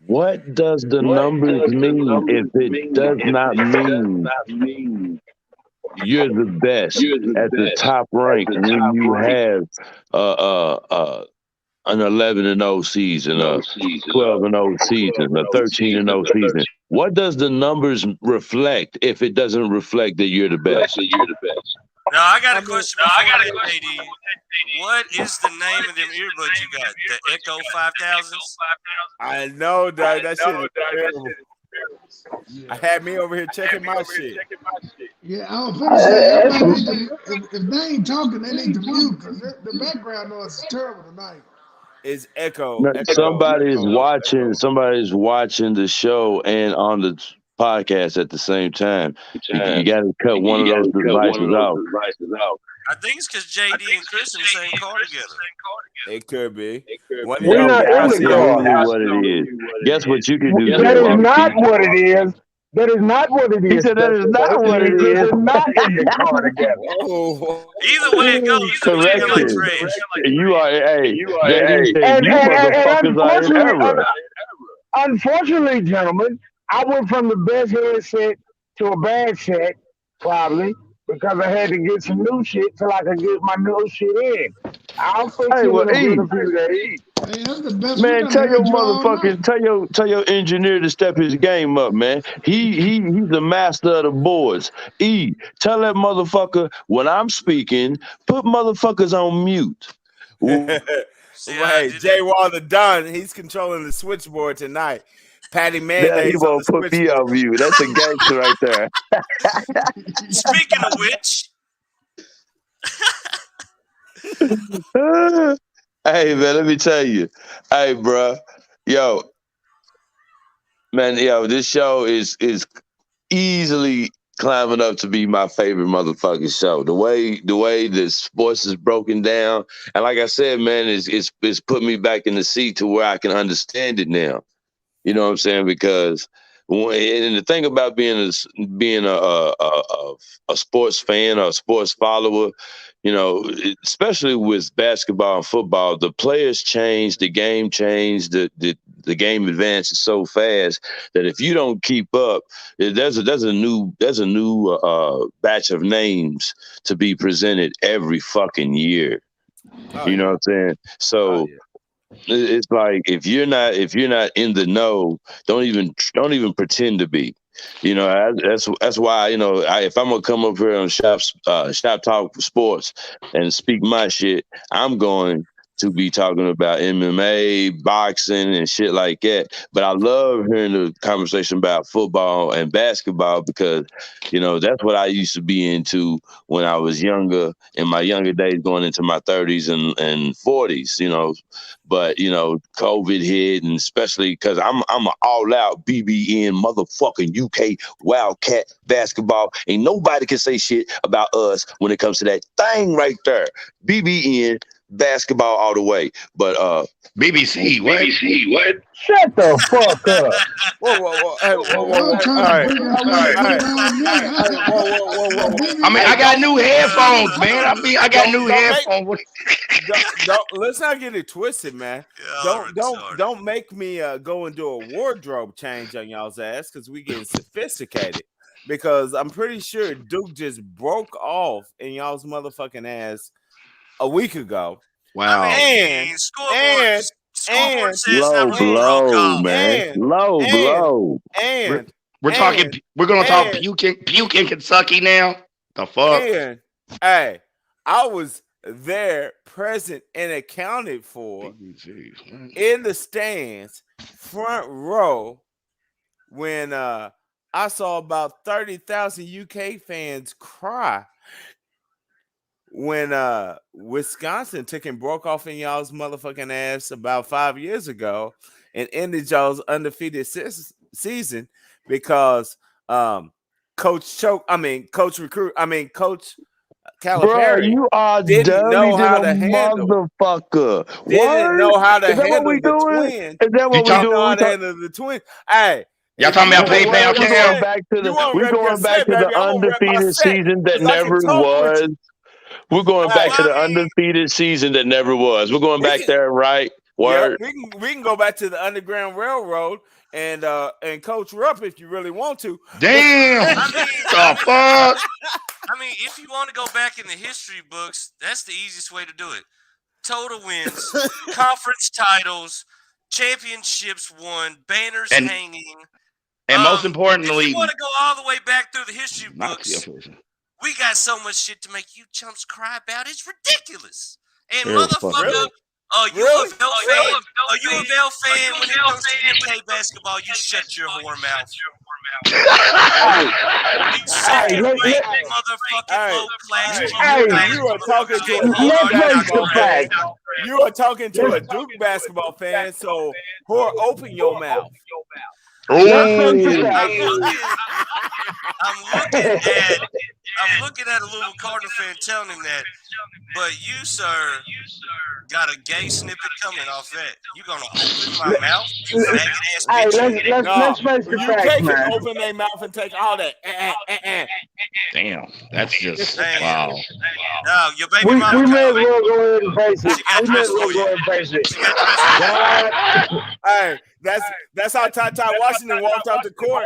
what does the numbers mean if it does not mean you're the best at the top rank when you have an 11-0 season, a 12-0 season, a 13-0 season? What does the numbers reflect if it doesn't reflect that you're the best? Now I got I a mean, question before that, JD. What is the name of them earbuds you got? The Echo 5000s? I know that shit is terrible. I Yeah. had me over here checking my shit. Yeah, I was finna say everybody need to if they ain't talking, they need to mute because the background noise is terrible tonight. It's Echo. No, Echo. somebody's watching the show and on the podcast at the same time. You got to cut one of those devices out. I think it's because JD and Chris in the same car together. It could be. One of We're y'all That's not in the guys. car. absolutely what it is. Guess what you can do, That Jay is not Wallace? what it is. That is not what it He is, said that is Special not K. what Me it and Chris is. are not in the car together. Whoa. Either way it goes, you sound like Correction. trash. You are, hey, JD said, And you motherfuckers are in error. unfortunately, gentlemen, I went from the best headset to a bad set, probably, because I had to get some new shit till I could get my new shit in. I'll fix Hey, it well, in E, a few days. Hey, that's the best. We man, done tell your heard you all motherfuckers, night. tell your engineer to step his game up, man. He's the master of the boards. E, tell that motherfucker when I'm speaking, put motherfuckers on mute. See how I Hey, did Jay that? Wall the Don, he's controlling the switchboard tonight. Patty Now he Mayonnaise on won't the put me switchboard. on mute. That's a gangster right there. Speaking of which, Hey man, let me tell you. Hey, bro, yo, man, yo, this show is easily climbing up to be my favorite motherfucking show. The way the sports is broken down, and like I said, man, it's put me back in the seat to where I can understand it now. You know what I'm saying? Because and the thing about being a sports fan or a sports follower, especially with basketball and football, the players change, the game changed, the game advances so fast that if you don't keep up, there's a new batch of names to be presented every fucking year. Oh You know what yeah. I'm saying? Oh So yeah. it's like if you're not in the know, don't even pretend to be. That's why if I'm gonna come up here on Shop Talk Sports and speak my shit, I'm going to be talking about MMA, boxing, and shit like that. But I love hearing the conversation about football and basketball because that's what I used to be into when I was younger, in my younger days, going into my 30s and 40s. But COVID hit, and especially because I'm an all out BBN motherfucking UK Wildcat basketball. Ain't nobody can say shit about us when it comes to that thing right there. BBN basketball all the way. But BBC, what? Shut the fuck up. Whoa. Hey, I was All trying to right. figure out All where right. to All put it right. on Hey, there. whoa. I mean, Hey, I got don't new headphones, man. I got new don't make headphones. don't let's not get it twisted, man. y'all are retarded. Don't make me go and do a wardrobe change on y'all's ass because we getting sophisticated. Because I'm pretty sure Duke just broke off in y'all's motherfucking ass a week ago. I Wow. And mean, scoreboard Scoreboard and says Low number 4 blow, call. man. and Low and blow. and We're talking. and We're gonna talk and puke in Kentucky now. The fuck? and hey, I was there, present, and accounted for in the stands, front row, when I saw about 30,000 UK fans cry when Wisconsin took and broke off in y'all's motherfucking ass about 5 years ago and ended y'all's undefeated season because Coach Bro, Calipari you are didn't dirty know than how a to handle motherfucker. didn't What? know how to Is that what handle we the doing? twins. Is that You what we talk- Didn't know how doing? to handle the twins. Hey, Y'all if talking you about want PayPal, ready We to Cam? going say, back to you want we ready to going back say, to the baby, I'm gonna rep my undefeated set season that because I can never talk with was. you. We're going back Hey, to the undefeated season that never was. We're going we back can, there, right? yeah, Word. we can go back to the Underground Railroad and Coach Rupp if you really want to. Damn. I mean, The fuck? I mean, if you want to go back in the history books, that's the easiest way to do it. Total wins, conference titles, championships won, banners And hanging. most If you importantly, want to go all the way back through the history not books, we got so much shit to make you chumps cry about. It's ridiculous. And It is fucking motherfucker, Really? you a Vel fan? Are you a Vel fan when it comes to UK basketball? You shut your whore mouth. You second rate motherfucking low class. You are talking to a Let's Duke face the basketball fan. facts. You are talking to a Duke basketball fan. So, whore, open your mouth. Let's face the Ooh. facts. I'm looking at a little Cardinal fan telling him that, but you, sir, got a gay snippet coming off that. You gonna open my mouth, you faggot ass Hey, bitch. let's face the UK facts, can man. open their mouth and take all that. Damn. That's just Damn. wow. No, your baby We mama may as coming. well go ahead and face it. She got We may as dressed well for go you. ahead and face it. She got dressed for you. Hey, that's how Ty Washington walked out the court.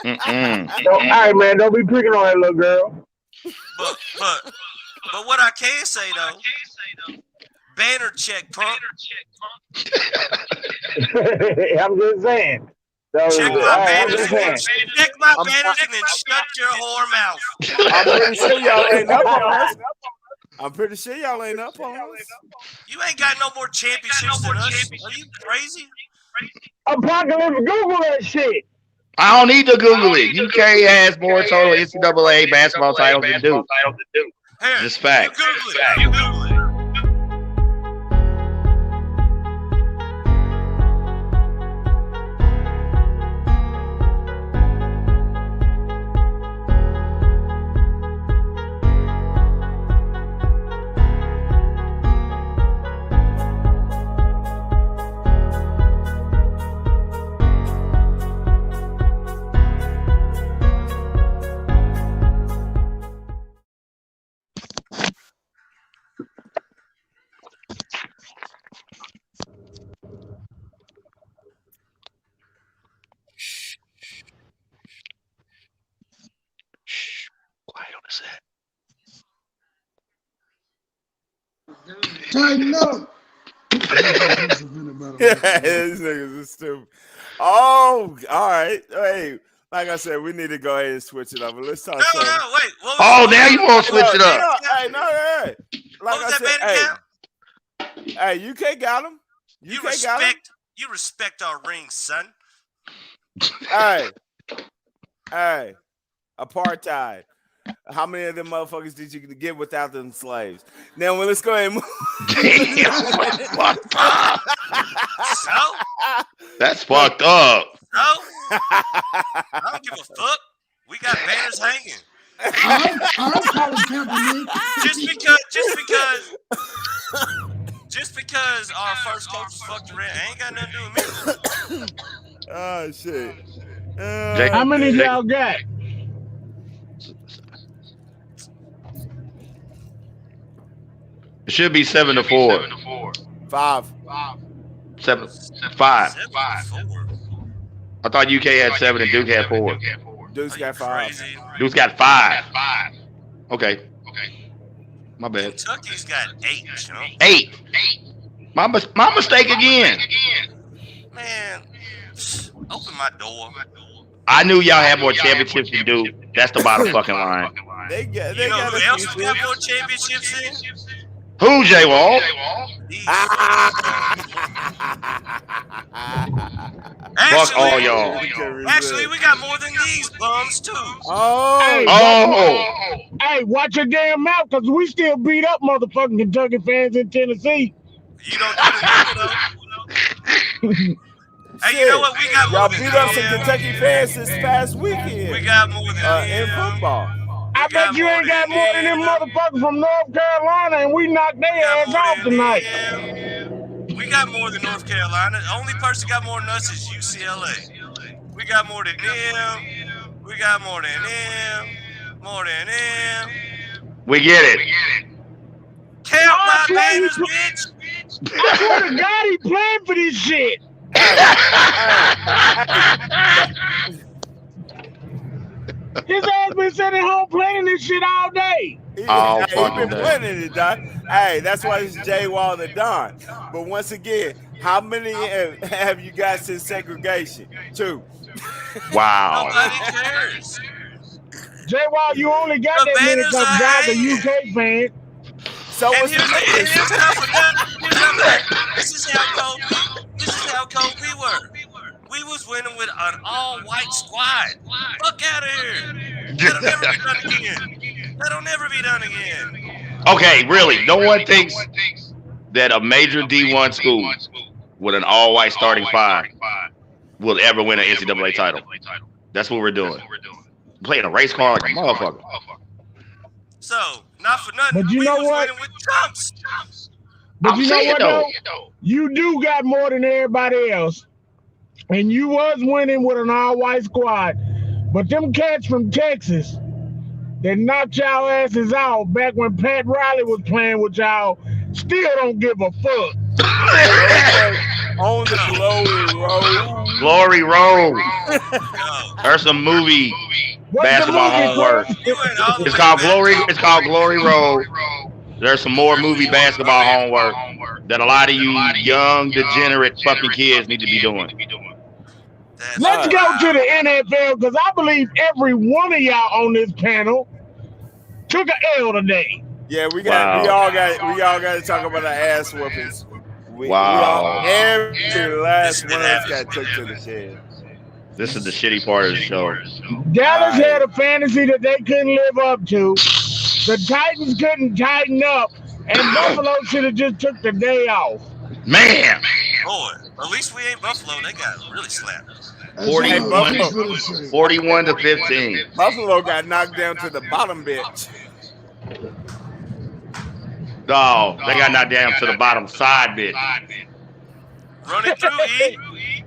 All right, man. Don't be picking on that little girl. But what I can say though, banner check, punk. I'm just saying. So, Check all my right, I'm banners just and then saying. check my banners and then shut your whore mouth. I'm pretty sure y'all ain't up on us. I'm pretty sure y'all ain't up on us. You ain't got no more championships than us. Are you crazy? Apocalypse, Google that shit. I don't need to Google it. UK has more total NCAA basketball titles than Duke. Here, Just fact. You Google it. You Google it. Quiet on the set. Tighten up. Yeah, these niggas are stupid. Oh, all right. Hey, like I said, we need to go ahead and switch it up. But let's talk. No, wait. What was Oh, now you want to switch it up. Hey. Like What was I that said, banner count? hey, UK got him. UK got him. You respect our rings, son. Hey, apartheid. How many of them motherfuckers did you get without them slaves? Now, well, let's go ahead and move. So? That's fucked up. No? I don't give a fuck. We got banners hanging. Our college campaign. Just because our first coach was fucked around, ain't got nothing to do with me. Oh shit. How many y'all got? It should be 7-4. 5. 7, 5. 7-4. I thought UK had 7 and Duke had 4. Duke's got 5. Crazy. Duke's got 5. Okay. My bad. Kentucky's got 8, you know? 8. My mistake again. Man, open my door. I knew y'all had more championships than do. That's the bottom fucking line. They got You know a who else few we got chips. more championships in? Who, J Wall? These. Fuck all y'all. Actually, we got more than these bums too. Oh, Hey, watch your damn mouth, because we still beat up motherfucking Kentucky fans in Tennessee. You don't do it though. Hey, you know what? We got y'all more than beat up some them. Kentucky fans this past weekend. We got more than in them. football. I bet you ain't got more than them motherfuckers from North Carolina, and we knocked their ass off tonight. We got more than North Carolina. The only person got more than us is UCLA. We got more than them. We got more than them. More than them. We get it. Count my banners, bitch. I swear to God, he playing for this shit. His ass been sitting home playing this shit all day. He been playing it, Doc. Hey, that's why it's J Wall the Don. But once again, how many have you got since segregation? 2. Wow. Nobody cares. J Wall, you only got that many because God's a UK fan. So what's the This is how cold we were. We was winning with an all-white squad. Fuck out of here. That'll never be done again. That'll never be done again. Okay, really. No one thinks that a major D1 school with an all-white starting 5 will ever win an NCAA title. That's what we're doing. Playing a race car like a motherfucker. So, not for nothing, but you know what? With Trumps. But you know what, though? You do got more than everybody else. And you was winning with an all-white squad. But them cats from Texas that knocked y'all asses out back when Pat Riley was playing with y'all still don't give a fuck. On the Glory Road. There's some movie basketball homework. It's called Glory Road. There's some more movie basketball homework that a lot of you young degenerate fucking kids need to be doing. Let's go to the NFL, because I believe every one of y'all on this panel took an L today. Yeah, we all got to talk about our ass whoopings. Every last one of us got took to the shed. This is the shitty part of the show. Dallas had a fantasy that they couldn't live up to. The Titans couldn't tighten up, and Buffalo should have just took the day off. Man. Boy, at least we ain't Buffalo. They got really slapped. 41 to 15. Buffalo got knocked down to the bottom bench. No, they got knocked down to the bottom side bitch. Run it through, E.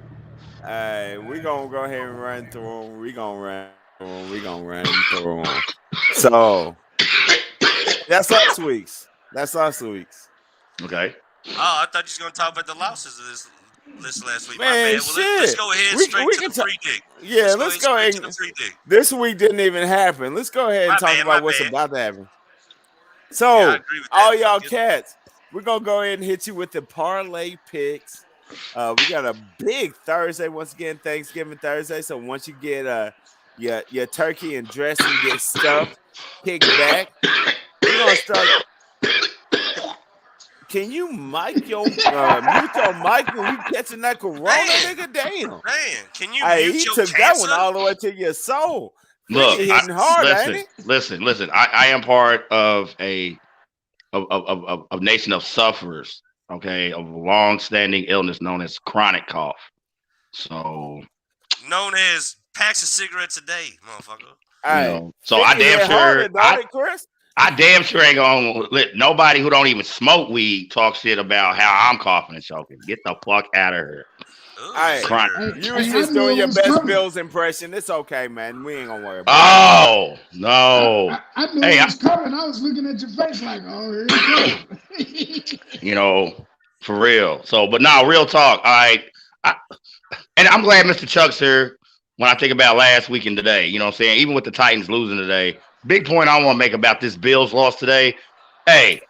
Hey, we gonna go ahead and run through them. We gonna run through them. So that's us weeks. Okay. Oh, I thought you was gonna talk about the losses of this last week. Man, well, let's go ahead straight to the free dig. Yeah, let's go ahead. This week didn't even happen. Let's go ahead and talk about what's about to happen. So, all y'all cats, we're gonna go ahead and hit you with the parlay picks. We got a big Thursday once again, Thanksgiving Thursday. So once you get your turkey and dressing get stuffed, kick back. We're gonna start. Can you mute your mic when you catching that corona, nigga? Damn. Man, can you Hey, mute he your took cancer? that one all the way to your soul. Look, hitting hard, ain't it? listen. I am part of a nation of sufferers. Okay, of a long-standing illness known as chronic cough. So, known as packs of cigarettes a day, motherfucker. So I damn sure ain't gonna let nobody who don't even smoke weed talk shit about how I'm coughing and choking. Get the fuck out of here. You was just doing your best Bill's impression. It's okay, man. We ain't gonna worry about it. No. I knew it was coming. I was looking at your face like, oh, here it goes. For real. So, but now, real talk. All right. And I'm glad Mr. Chuck's here when I think about last week and today. You know what I'm saying? Even with the Titans losing today, big point I want to make about this Bills loss today. Hey,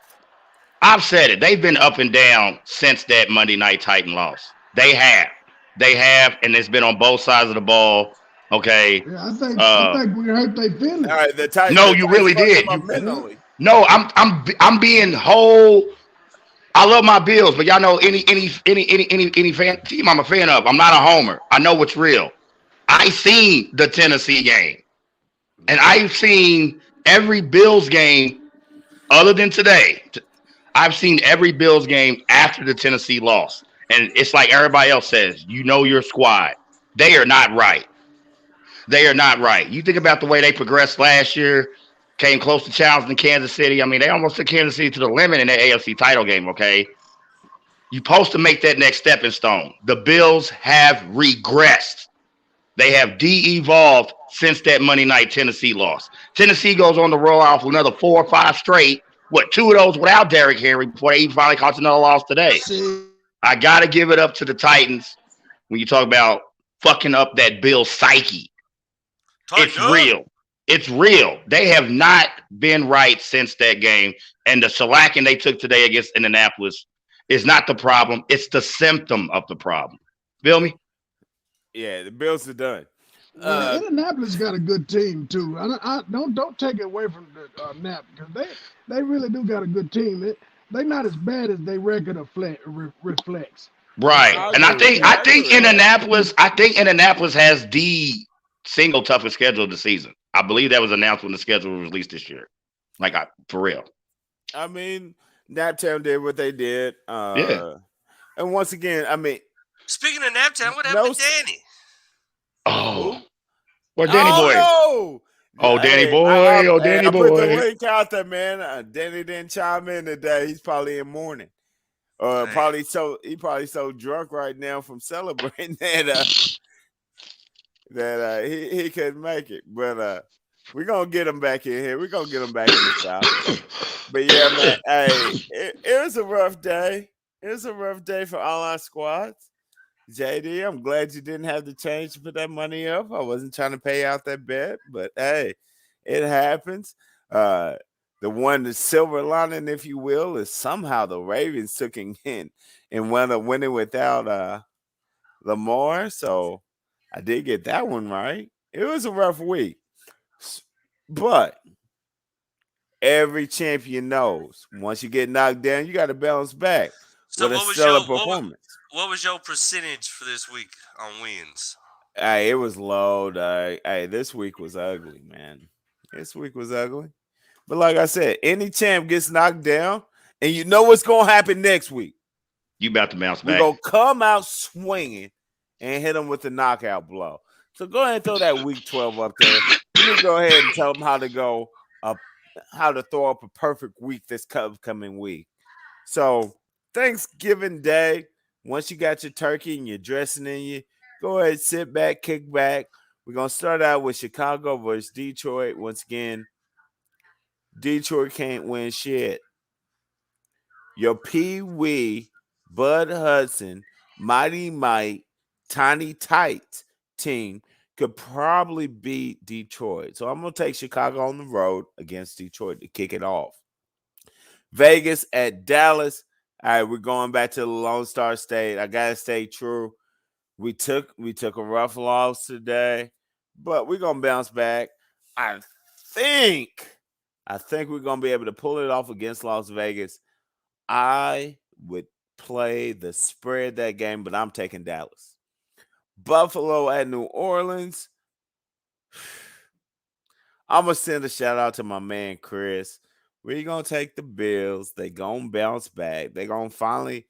I've said it. They've been up and down since that Monday Night Titan loss. They have, and it's been on both sides of the ball. Okay. Yeah, I think we hurt their feelings. All right, No, the you Titans really fucked them did. up Yeah. mentally. No, I'm being whole. I love my Bills, but y'all know any fan team I'm a fan of. I'm not a homer. I know what's real. I seen the Tennessee game, and I've seen every Bills game other than today. I've seen every Bills game after the Tennessee loss, and it's like everybody else says. You know your squad. They are not right. They are not right. You think about the way they progressed last year, came close to challenging Kansas City. I mean, they almost took Kansas City to the limit in that AFC title game, okay? You're supposed to make that next stepping stone. The Bills have regressed. They have de-evolved since that Monday night Tennessee loss. Tennessee goes on to roll off another 4 or 5 straight. What, 2 of those without Derrick Henry before they finally caught another loss today. I got to give it up to the Titans when you talk about fucking up that Bills psyche. It's real. It's real. They have not been right since that game. And the shellacking they took today against Indianapolis is not the problem. It's the symptom of the problem. Feel me? Yeah, the Bills are done. Well, Indianapolis got a good team too. I don't take it away from the Nap because they really do got a good team. They're not as bad as their record reflects. Right. And I think Indianapolis has the single toughest schedule of the season. I believe that was announced when the schedule was released this year. For real. I mean, Naptown did what they did. Yeah. And once again, I mean, speaking of Naptown, what happened to Danny? Oh, well, Danny boy. No. Oh, Danny boy. Danny boy. I put the link out there, man. Danny didn't chime in today. He's probably in mourning. He probably so drunk right now from celebrating that he couldn't make it. But we're gonna get him back in here. We're gonna get him back in the South. But yeah, man, hey, it was a rough day. It was a rough day for all our squads. JD, I'm glad you didn't have the change to put that money up. I wasn't trying to pay out that bet, but hey, it happens. The silver lining, if you will, is somehow the Ravens took him in and wound up winning without Lamar. So I did get that one right. It was a rough week, but every champion knows once you get knocked down, you got to bounce back with a stellar performance. What was your percentage for this week on wins? Hey, it was low. Hey, this week was ugly, man. This week was ugly. But like I said, any champ gets knocked down, and you know what's going to happen next week. You about to bounce back. We're going to come out swinging and hit them with the knockout blow. So go ahead and throw that week 12 up there. You go ahead and tell them how to throw up a perfect week this coming week. So Thanksgiving Day, once you got your turkey and your dressing in you, go ahead, sit back, kick back. We're going to start out with Chicago versus Detroit. Once again, Detroit can't win shit. Your Pee Wee, Bud Hudson, Mighty Mike, Tiny Tight team could probably beat Detroit. So I'm going to take Chicago on the road against Detroit to kick it off. Vegas at Dallas. All right, we're going back to the Lone Star State. I gotta stay true. We took a rough loss today, but we're gonna bounce back. I think we're gonna be able to pull it off against Las Vegas. I would play the spread that game, but I'm taking Dallas. Buffalo at New Orleans. I'm gonna send a shout out to my man Chris. We're going to take the Bills. They're going to bounce back. They're going to finally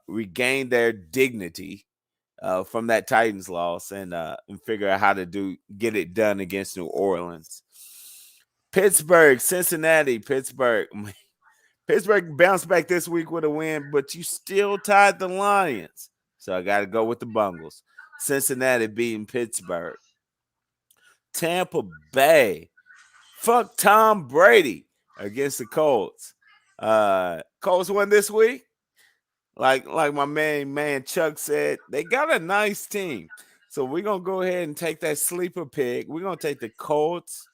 regain their dignity from that Titans loss and figure out how to get it done against New Orleans. Pittsburgh, Cincinnati, Pittsburgh. Pittsburgh bounced back this week with a win, but you still tied the Lions. So I got to go with the Bungles. Cincinnati beating Pittsburgh. Tampa Bay. Fuck Tom Brady. Against the Colts. Colts won this week. Like my man Chuck said, they got a nice team. So we're going to go ahead and take that sleeper pick. We're going to take the Colts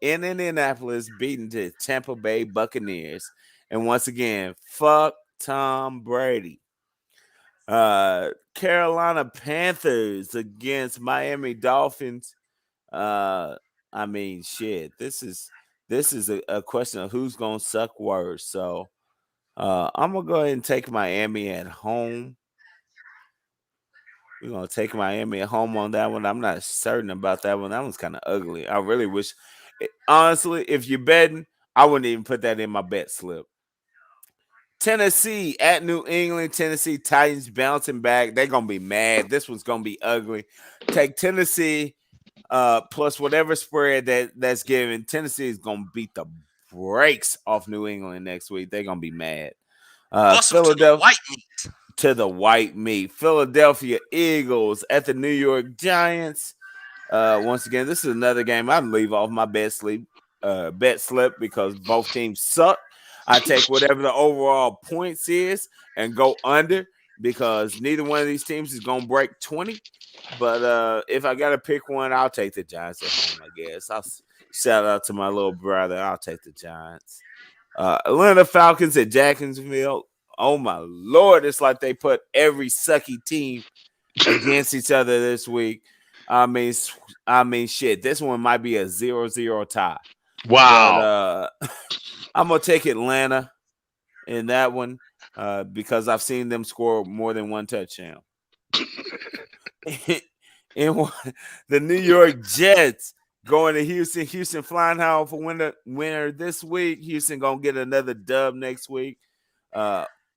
in Indianapolis beating the Tampa Bay Buccaneers. And once again, fuck Tom Brady. Carolina Panthers against Miami Dolphins. I mean, shit. This is a question of who's gonna suck worse. So I'm gonna go ahead and take Miami at home. We're gonna take Miami at home on that one. I'm not certain about that one. That one's kind of ugly. I really wish, honestly, if you're betting, I wouldn't even put that in my bet slip. Tennessee at New England. Tennessee Titans bouncing back. They're gonna be mad. This one's gonna be ugly. Take Tennessee plus whatever spread that's given. Tennessee is gonna beat the brakes off New England next week. They're gonna be mad. Philadelphia to the white meat. Philadelphia Eagles at the New York Giants. Once again, this is another game I'd leave off my bet slip because both teams suck. I take whatever the overall points is and go under because neither one of these teams is going to break 20. But if I got to pick one, I'll take the Giants at home, I guess. I'll shout out to my little brother. I'll take the Giants. Atlanta Falcons at Jacksonville. Oh, my Lord. It's like they put every sucky team against each other this week. I mean, shit. This one might be a 0-0 tie. Wow. But I'm going to take Atlanta in that one because I've seen them score more than one touchdown. The New York Jets going to Houston. Houston flying high for winner this week. Houston going to get another dub next week.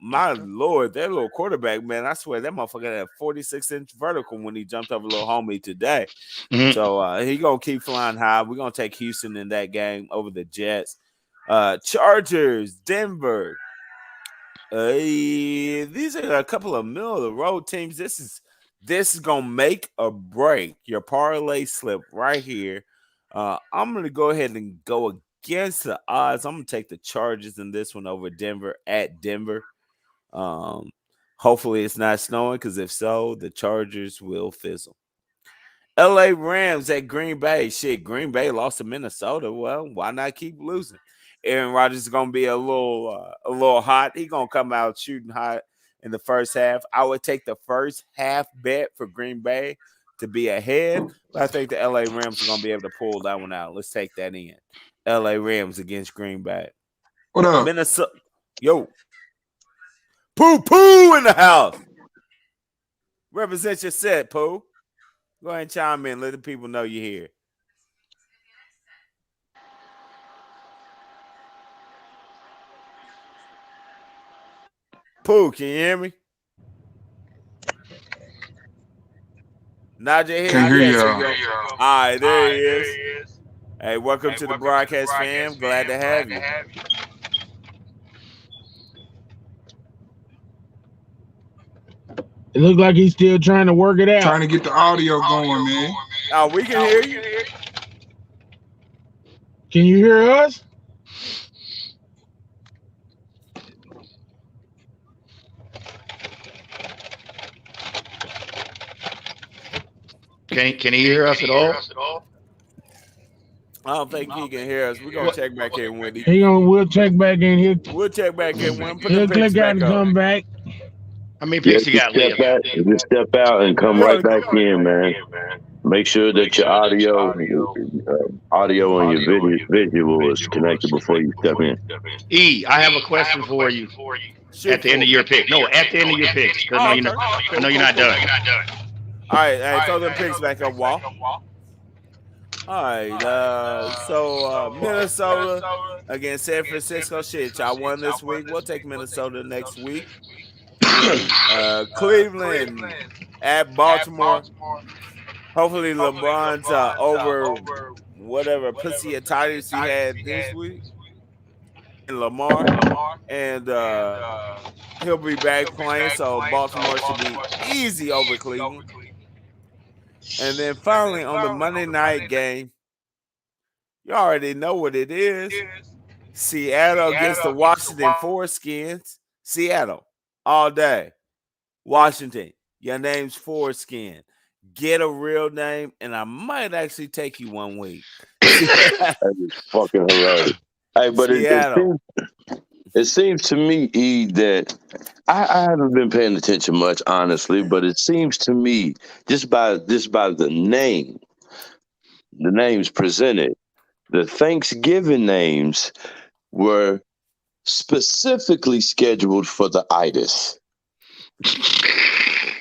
My Lord, that little quarterback, man, I swear that motherfucker had a 46-inch vertical when he jumped over little homie today. Mm-hmm. So he going to keep flying high. We're going to take Houston in that game over the Jets. Chargers, Denver. These are a couple of middle-of-the-road teams. This is going to make or break your parlay slip right here. I'm going to go ahead and go against the odds. I'm going to take the Chargers in this one over Denver at Denver. Hopefully it's not snowing because if so, the Chargers will fizzle. LA Rams at Green Bay. Shit, Green Bay lost to Minnesota. Well, why not keep losing? Aaron Rodgers is going to be a little hot. He's going to come out shooting hot in the first half. I would take the first half bet for Green Bay to be ahead, but I think the LA Rams are going to be able to pull that one out. Let's take that in. LA Rams against Green Bay. What up? Minnesota. Yo. Pooh in the house. Represent your set, Pooh. Go ahead and chime in. Let the people know you're here. Pooh, can you hear me? Nod your head. Can hear you. All right, there he is. Hey, welcome to the broadcast, fam. Glad to have you. It looks like he's still trying to work it out. Trying to get the audio going, man. Oh, we can hear you. Can you hear us? Can he hear us at all? I don't think he can hear us. We're gonna check back in, Wendy. We'll check back in here. We'll check back in. He'll click out and come back. I mean, picks he got left. Just step out and come right back in, man. Make sure that your audio and your visual is connected before you step in. I have a question for you. At the end of your pick. No, at the end of your picks. I know you're not done. All right, throw them picks back up, Wall. All right, so Minnesota against San Francisco. Shit, y'all won this week. We'll take Minnesota next week. Cleveland at Baltimore. Hopefully LeBron's over whatever pussy-itis he had this week. And Lamar. And he'll be back playing, so Baltimore should be easy over Cleveland. And then finally on the Monday night game, you already know what it is. Seattle against the Washington Foreskins. Seattle all day. Washington, your name's Foreskin. Get a real name, and I might actually take you one week. That is fucking hilarious. Hey, but It seems to me, E, that I haven't been paying attention much, honestly, but it seems to me just by the names presented, the Thanksgiving names were specifically scheduled for the itis. The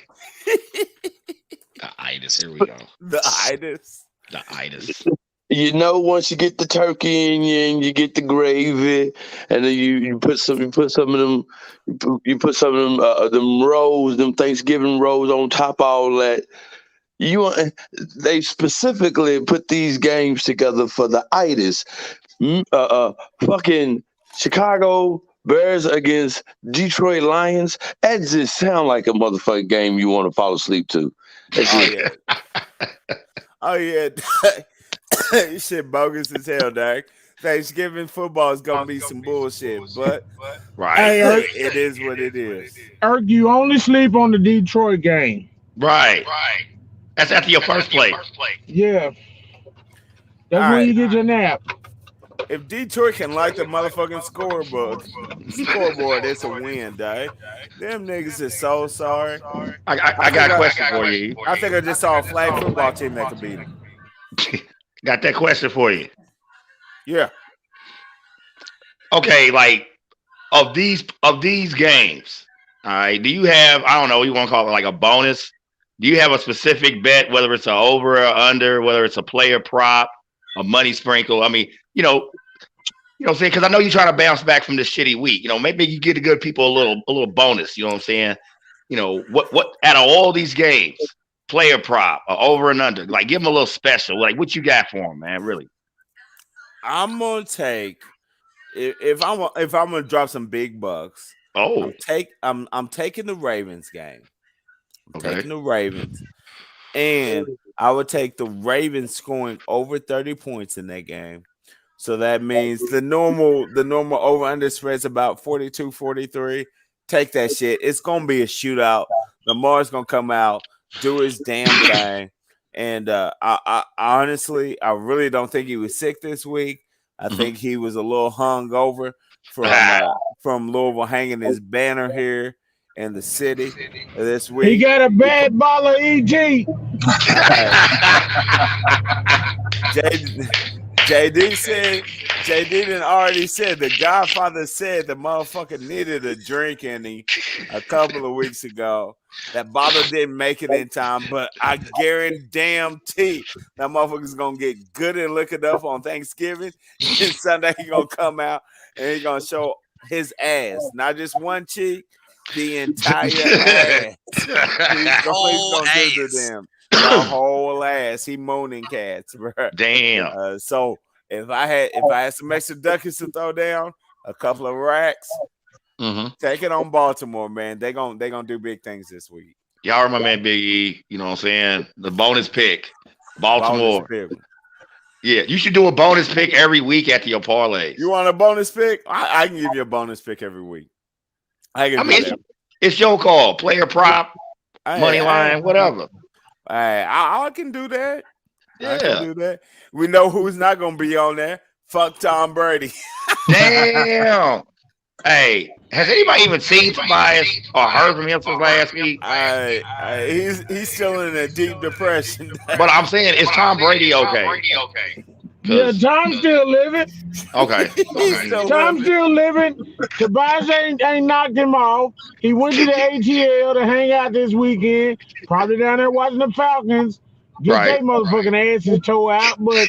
itis. Here we go. The itis. The itis. You know, once you get the turkey and you get the gravy, and then you put some of them them rolls, them Thanksgiving rolls on top of all that. They specifically put these games together for the itis. Fucking Chicago Bears against Detroit Lions. That just sound like a motherfucking game you want to fall asleep to. Oh yeah. Shit bogus as hell, Derek. Thanksgiving football is gonna be some bullshit, but right, it is what it is. Eric, you only sleep on the Detroit game. Right. That's after your first play. Yeah. That's when you get your nap. If Detroit can light the motherfucking scoreboard, it's a win, dog. Them niggas is so sorry. I got a question for you. I think I just saw a flag football team that could beat them. Got that question for you. Yeah. Okay, like of these games, all right, do you have, I don't know, you want to call it like a bonus? Do you have a specific bet, whether it's an over or under, whether it's a player prop, a money sprinkle? I mean, you know what I'm saying? Because I know you're trying to bounce back from this shitty week. You know, maybe you get the good people a little bonus. You know what I'm saying? You know, what out of all these games, player prop or over and under, like give them a little special. Like, what you got for them, man? Really? I'm gonna take if I'm gonna drop some big bucks. Oh, I'm taking the Ravens game. Taking the Ravens, and I would take the Ravens scoring over 30 points in that game. So that means the normal over under spread's about 42, 43. Take that shit. It's gonna be a shootout. Lamar's gonna come out, do his damn thing. And I honestly, I really don't think he was sick this week. I think he was a little hungover from Louisville hanging his banner here in the city this week. He got a bad ball of EG. JD done already said the Godfather said the motherfucker needed a drink a couple of weeks ago. That bottle didn't make it in time, but I guarantee that motherfucker's gonna get good and liquored up on Thanksgiving. And Sunday he gonna come out and he gonna show his ass, not just one cheek, the entire ass. He's gonna visit them. The whole ass. He moaning cats, bro. Damn. So if I had some extra ducats to throw down, a couple of racks, take it on Baltimore, man. They gonna do big things this week. Y'all remember my man Big E, you know what I'm saying? The bonus pick. Baltimore. Bonus pick. Yeah, you should do a bonus pick every week after your parlays. You want a bonus pick? I can give you a bonus pick every week. I mean, it's your call. Player prop, money line, whatever. I can do that. Yeah. I can do that. We know who's not going to be on there. Fuck Tom Brady. Damn. Hey, has anybody even seen Tobias or heard from him since last week? He's still in a deep depression. But I'm saying, is Tom Brady okay? Yeah, Tom's still living. Okay. Tom's still living. Tobias ain't knocked him off. He went to the ATL to hang out this weekend. Probably down there watching the Falcons. Get their motherfucking asses tore out, but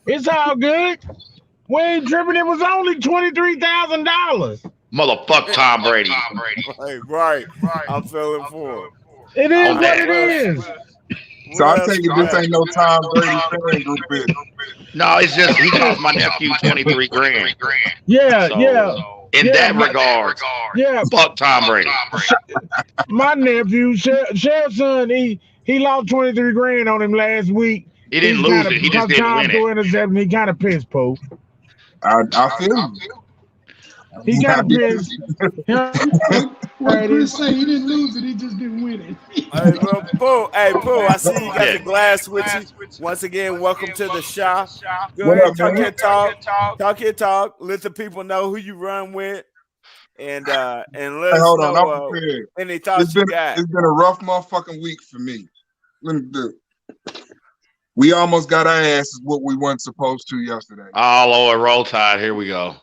it's all good. We ain't tripping. It was only $23,000. Motherfuck Tom Brady. Right. I'm feeling for it. It is what it is. So I take it this ain't no Tom Brady fan group bit. No, it's just he cost my nephew $23,000. Yeah, so, yeah. In that regard, fuck Tom Brady. My nephew, Shell's son, he lost $23,000 on him last week. He didn't lose it. He just didn't win it. He kind of pissed, Poe. I feel you. He got a piss. What Chris say? He didn't lose it. He just didn't win it. Hey, Pooh, I see you got the glass with you. Once again, welcome to the shop. Go ahead, talk your talk. Talk your talk. Let the people know who you run with. And let us hold on, know I'm prepared. any thoughts you got. It's been a rough motherfucking week for me. Let me do. We almost got our asses what we weren't supposed to yesterday. Oh Lord, roll tide. Here we go.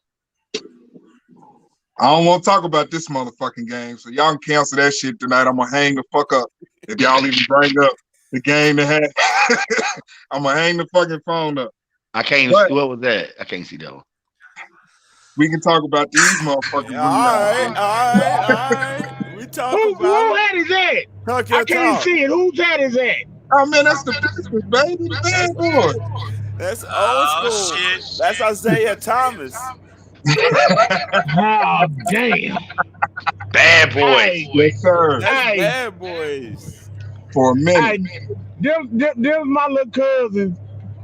I don't want to talk about this motherfucking game, so y'all can cancel that shit tonight. I'm gonna hang the fuck up if y'all even bring up the game that had. I'm gonna hang the fucking phone up. I can't. What was that? I can't see that one. We can talk about these motherfuckers. All right. We talk about who hat is that? I can't see it. Whose hat is that? Oh man, that's the baby, the bad boy. That's old school. Shit. That's Isaiah Thomas. Oh damn! Bad boys. Yes, sir. That's bad boys. For a minute. Them my little cousins,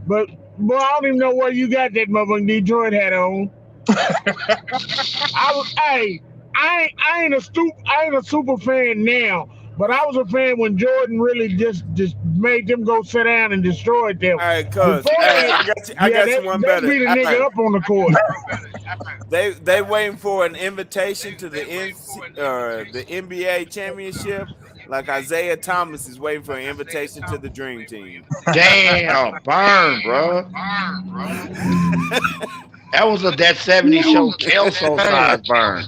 but boy, I don't even know where you got that motherfucking Detroit hat on. I ain't a super fan now, but I was a fan when Jordan really just made them go sit down and destroyed them. All right, cuz I got you one better. They beat a nigga up on the court. They waiting for an invitation to the NBA championship, like Isaiah Thomas is waiting for an invitation to the Dream Team. Damn, burn, bro. That was that 70s show Kelso size burn.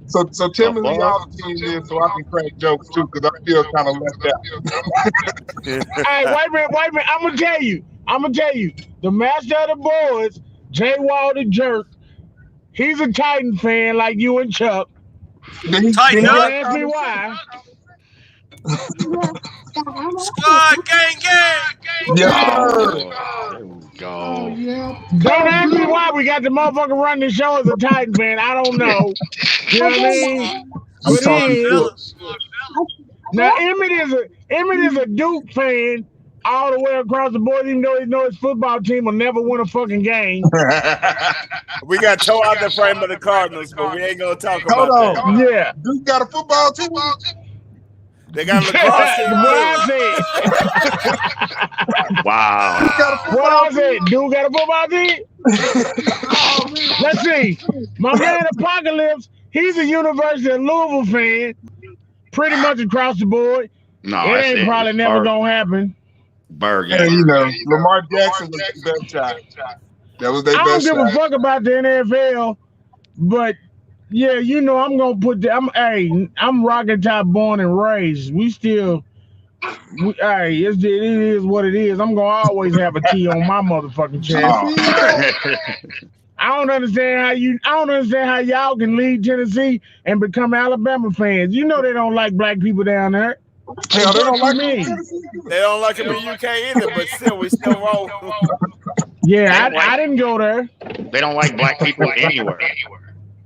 So tell me who y'all team is so I can crack jokes too, because I feel kind of left out. Hey, wait a minute. I'm gonna tell you. The master of the boys, Jay Wall the Jerk, he's a Titan fan like you and Chuck. Tighten up. Ask me why. Squad gang. Yes, There we go. Oh, yeah. Don't ask me why we got the motherfucker running the show as a Titan fan. I don't know. You know what I mean? I'm But talking he shit. is. Now Emmett is a Duke fan all the way across the board, even though he knows his football team will never win a fucking game. We got toe out the frame of the Cardinals, but we ain't gonna talk about Hold on. that. Yeah. Duke got a football team. They got a lacrosse team. What I said. Wow. What I said. Dude got a football team? Let's see. My man Apocalypse, he's a University of Louisville fan, pretty much across the board. No, it ain't probably never gonna happen. Bergen. Hey, you know, Lamar Jackson was the best shot. That was their I don't best give shot. a fuck about the NFL, but yeah, you know, I'm gonna put I'm Rocket Top born and raised. It is what it is. I'm gonna always have a T on my motherfucking chest. I don't understand how y'all can leave Tennessee and become Alabama fans. You know they don't like black people down there. Hell, they don't like They don't like him in UK either, but still, we still roll. Yeah, I didn't go there. They don't like black people anywhere.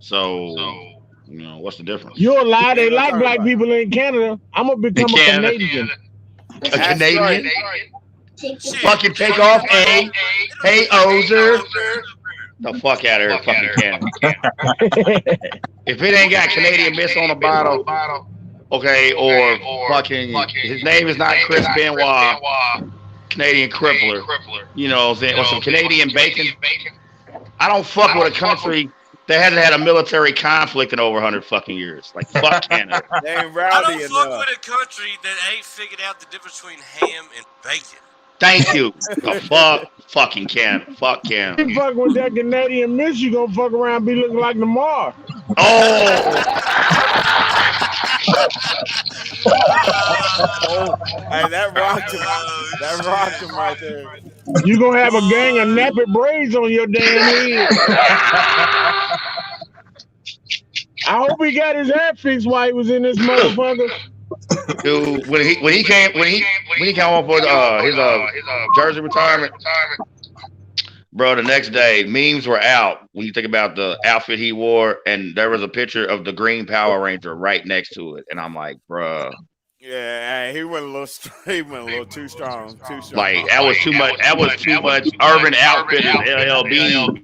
So, you know, what's the difference? You're a lie. They like black people in Canada. I'm gonna become a Canadian. A Canadian? Fucking take off, hey Ozer. The fuck out of here, fucking Canada. If it ain't got Canadian Miss on the bottle, okay, or fucking, his name is not Chris Benoit, Canadian Crippler, you know what I'm saying, or some Canadian bacon. I don't fuck with a country that hasn't had a military conflict in over 100 fucking years. Like, fuck Canada. They ain't I rowdy don't fuck enough. with a country that ain't figured out the difference between ham and bacon. Thank you. The fuck fucking Canada. Fuck Canada. You fuck with that Canadian Miss, you gonna fuck around and be looking like Lamar. Oh! Hey, that rocked him. That rocked him right there. You gonna have a gang of nappy braids on your damn head. I hope he got his hair fixed while he was in this motherfucker. Dude, when he came off for his jersey retirement, bro, the next day memes were out when you think about the outfit he wore, and there was a picture of the Green Power Ranger right next to it, and I'm like, bro. Yeah, he went a little too strong. Like that was too much. That was too much Urban Outfitters LLB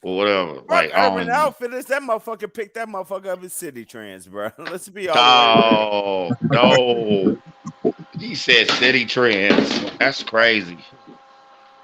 or whatever. Fuck Like, Urban Outfitters. That motherfucker picked that motherfucker up in City Trends, bro. Let's be all oh, no. He said City Trends. That's crazy.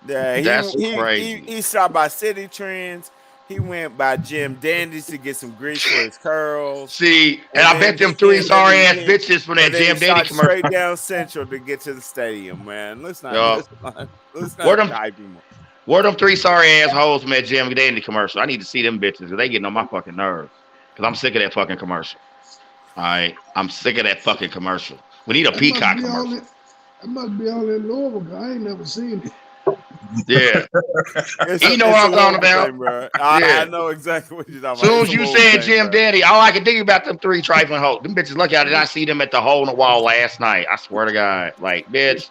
Yeah, That's crazy. He stopped by City Trends. He went by Jim Dandy's to get some grease for his curls. See, and I bet them 3 sorry ass bitches from that Jim Dandy commercial. Straight down Central to get to the stadium, man. Let's not hype him. Where them 3 sorry ass hoes from that Jim Dandy commercial? I need to see them bitches because they getting on my fucking nerves. Because I'm sick of that fucking commercial. All right, I'm sick of that fucking commercial. We need a Peacock commercial. It must be all in Louisville. I ain't never seen it. Yeah. You know what I'm talking about. Thing, I know exactly what you're talking about. As soon as you said Jim Dandy, all I can think about them 3 trifling hoes. Them bitches lucky I did not see them at the hole in the wall last night. I swear to God. Like, bitch.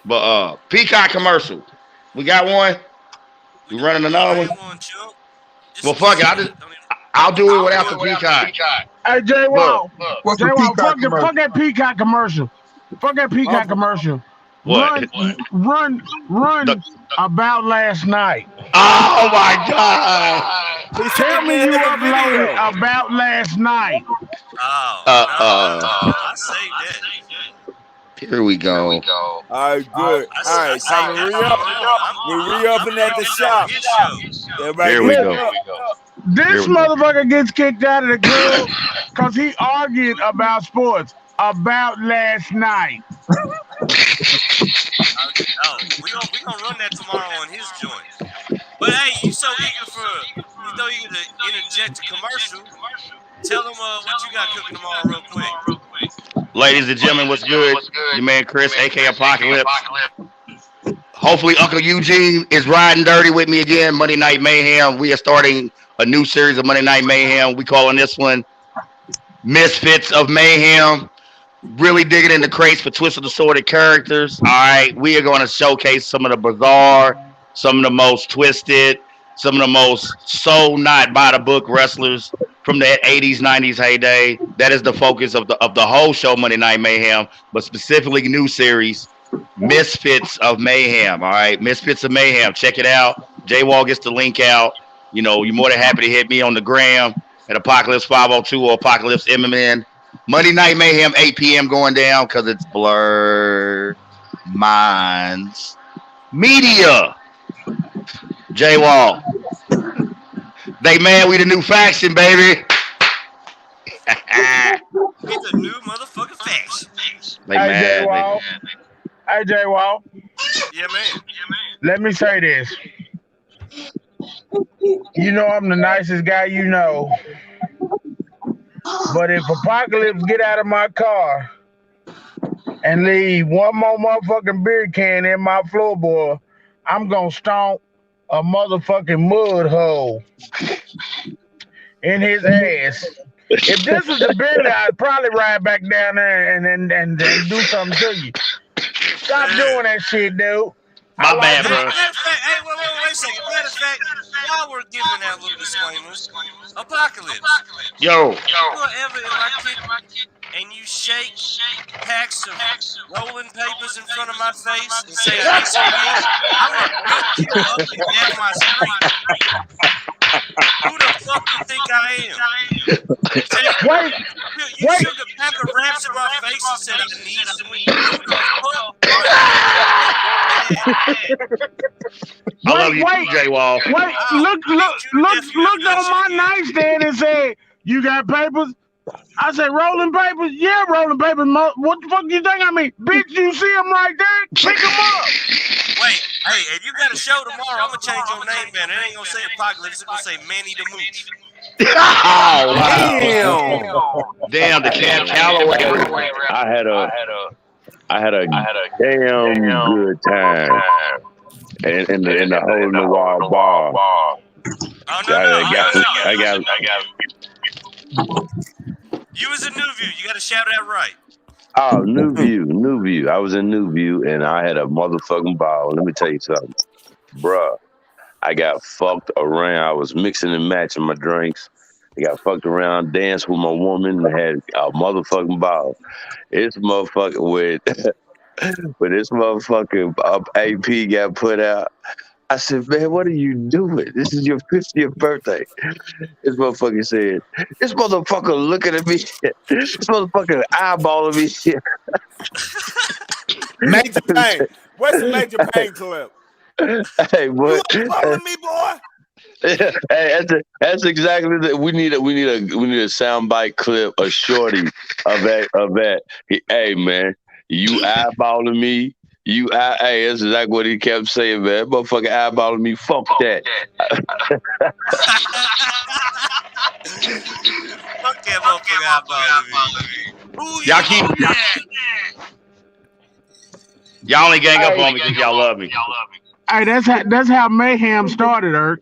But Peacock commercial. We got one. We running another one. Well, fuck it. I'll do it without the Peacock. Hey, J Wall. What's J the Wall, Peacock commercial? fuck that Peacock commercial. Fuck that Peacock commercial. What? Run about last night. Oh my God! Tell me you uploaded about last night. I saved that. Here we go. All right, good. All right, time to re-up. We're re-upping at the shop. Here we go. This motherfucker gets kicked out of the club because he argued about sports about last night. We gonna run that tomorrow on his joint. But hey, you so eager to interject a commercial. Tell them what you got cooking tomorrow real quick. Ladies and gentlemen, what's good? Your man Chris, aka Apocalypse. Hopefully Uncle Eugene is riding dirty with me again. Monday Night Mayhem. We are starting a new series of Monday Night Mayhem. We calling this one Misfits of Mayhem. Really digging in the crates for twisted, assorted characters. All right, we are going to showcase some of the bizarre, some of the most twisted, some of the most so not by the book wrestlers from the 80s, 90s heyday. That is the focus of the whole show, Monday Night Mayhem, but specifically new series, Misfits of Mayhem. All right, Misfits of Mayhem. Check it out. J-Wall gets the link out. You know, you're more than happy to hit me on the gram at Apocalypse 502 or Apocalypse MMN. Monday Night Mayhem, 8 p.m. going down because it's Blurred Minds Media. J-Wall. They mad we the new faction, baby. It's a new motherfucking faction. They mad. J-Wall. Hey, J-Wall. Yeah, man. Let me say this. You know I'm the nicest guy you know. But if Apocalypse get out of my car and leave one more motherfucking beer can in my floorboard, I'm gonna stomp a motherfucking mud hole in his ass. If this was the Bentley, I'd probably ride back down there and do something to you. Stop doing that shit, dude. My bad, bro. Hey, wait a second. Matter of fact, while we're giving out little disclaimers, Apocalypse. Yo. If you are ever in my kitchen and you shake packs of rolling papers in front of my face and say, I need some weed, I'm going to pick you up and down my street. Who the fuck you think I am? You shook a pack of raps in my face and said, I need some weed. Who the fuck? I love you too, J-Wall. Wait, look on my nightstand and say, you got papers? I said, rolling papers? Yeah, rolling papers. What the fuck you think I mean? Bitch, you see them right there? Pick them up. Wait, hey, if you got a show tomorrow, I'm going to change your name, man. It ain't going to say Apocalypse. It's going to say Manny the Mooch. Oh, wow. Damn, the Cab Calloway. I had a damn good time in the hole in the wall bar. Oh, no. I got. You was in New View. You got to shout that right. Oh, New View. I was in New View and I had a motherfucking ball. Let me tell you something, bruh. I got fucked around. I was mixing and matching my drinks. I got fucked around, danced with my woman, and had a motherfucking ball. It's motherfucking with this motherfucking AP got put out. I said, man, what are you doing? This is your 50th birthday. This motherfucker said, this motherfucker looking at me. This motherfucker eyeballing me. Major Pain. Where's the Major Pain clip? Hey, boy. You eyeballing me, boy? Hey, that's exactly the, we need a soundbite clip, a shorty of that. Hey, man, you eyeballing me. Hey, that's exactly what he kept saying, man. Motherfucker eyeballing me. Fuck that. Fuck that motherfucker eyeballing me. Y'all keep y'all only gang up on me because y'all love me. Hey, that's how mayhem started, Eric.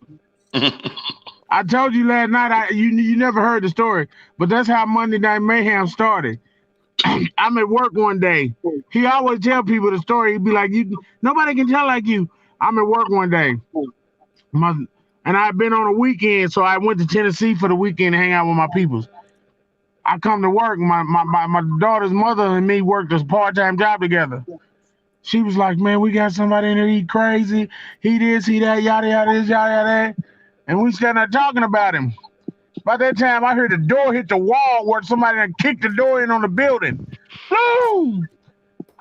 I told you last night. You never heard the story, but that's how Monday Night Mayhem started. I'm at work one day. He always tell people the story. He'd be like, nobody can tell like you. I'm at work one day. And I've been on a weekend, so I went to Tennessee for the weekend to hang out with my peoples. I come to work. My daughter's mother and me worked a part-time job together. She was like, man, we got somebody in there, he crazy. He this, he that, yada, yada, this, yada, yada. And we standing there talking about him. By that time, I heard the door hit the wall where somebody had kicked the door in on the building. Boom!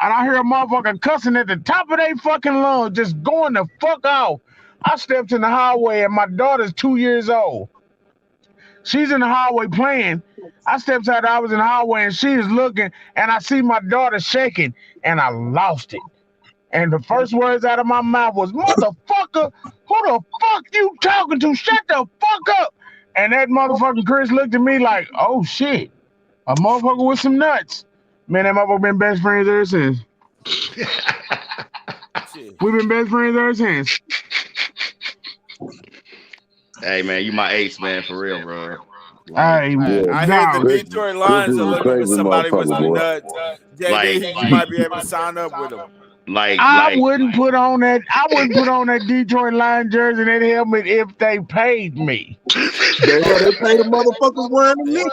And I hear a motherfucker cussing at the top of their fucking lungs, just going the fuck off. I stepped in the hallway, and my daughter's 2 years old. She's in the hallway playing. I stepped out, I was in the hallway, and she is looking, and I see my daughter shaking, and I lost it. And the first words out of my mouth was, motherfucker, who the fuck you talking to? Shut the fuck up. And that motherfucking Chris looked at me like, oh shit, a motherfucker with some nuts. Man, that motherfucker been best friends ever since. We've been best friends ever since. Hey man, you my ace, man, for real, bro. Hey, man. I hear the Detroit Lions are looking for somebody with some nuts. JD, you might be able to sign up with them. I wouldn't put on that. I wouldn't put on that Detroit Lions jersey and that helmet if they paid me. They pay the motherfuckers wearing the knee.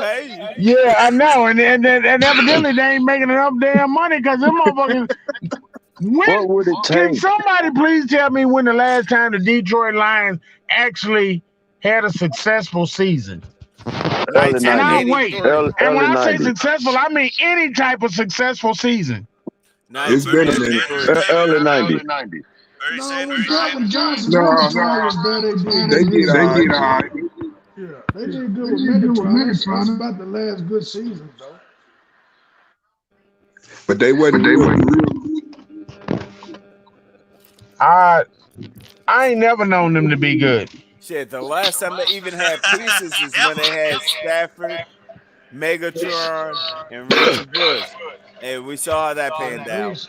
Yeah, I know, and evidently they ain't making enough damn money because them motherfuckers. What would it take? Can somebody please tell me when the last time the Detroit Lions actually had a successful season? And I wait. And when I say successful, I mean any type of successful season. It's been a minute. Early 90s. They did all right. Yeah, they did good with Megatron. That's about the last good season, though. But they wasn't real. I ain't never known them to be good. Shit, the last time they even had pieces is when they had Stafford, Megatron, and Reggie Bush. And we saw how that panned out.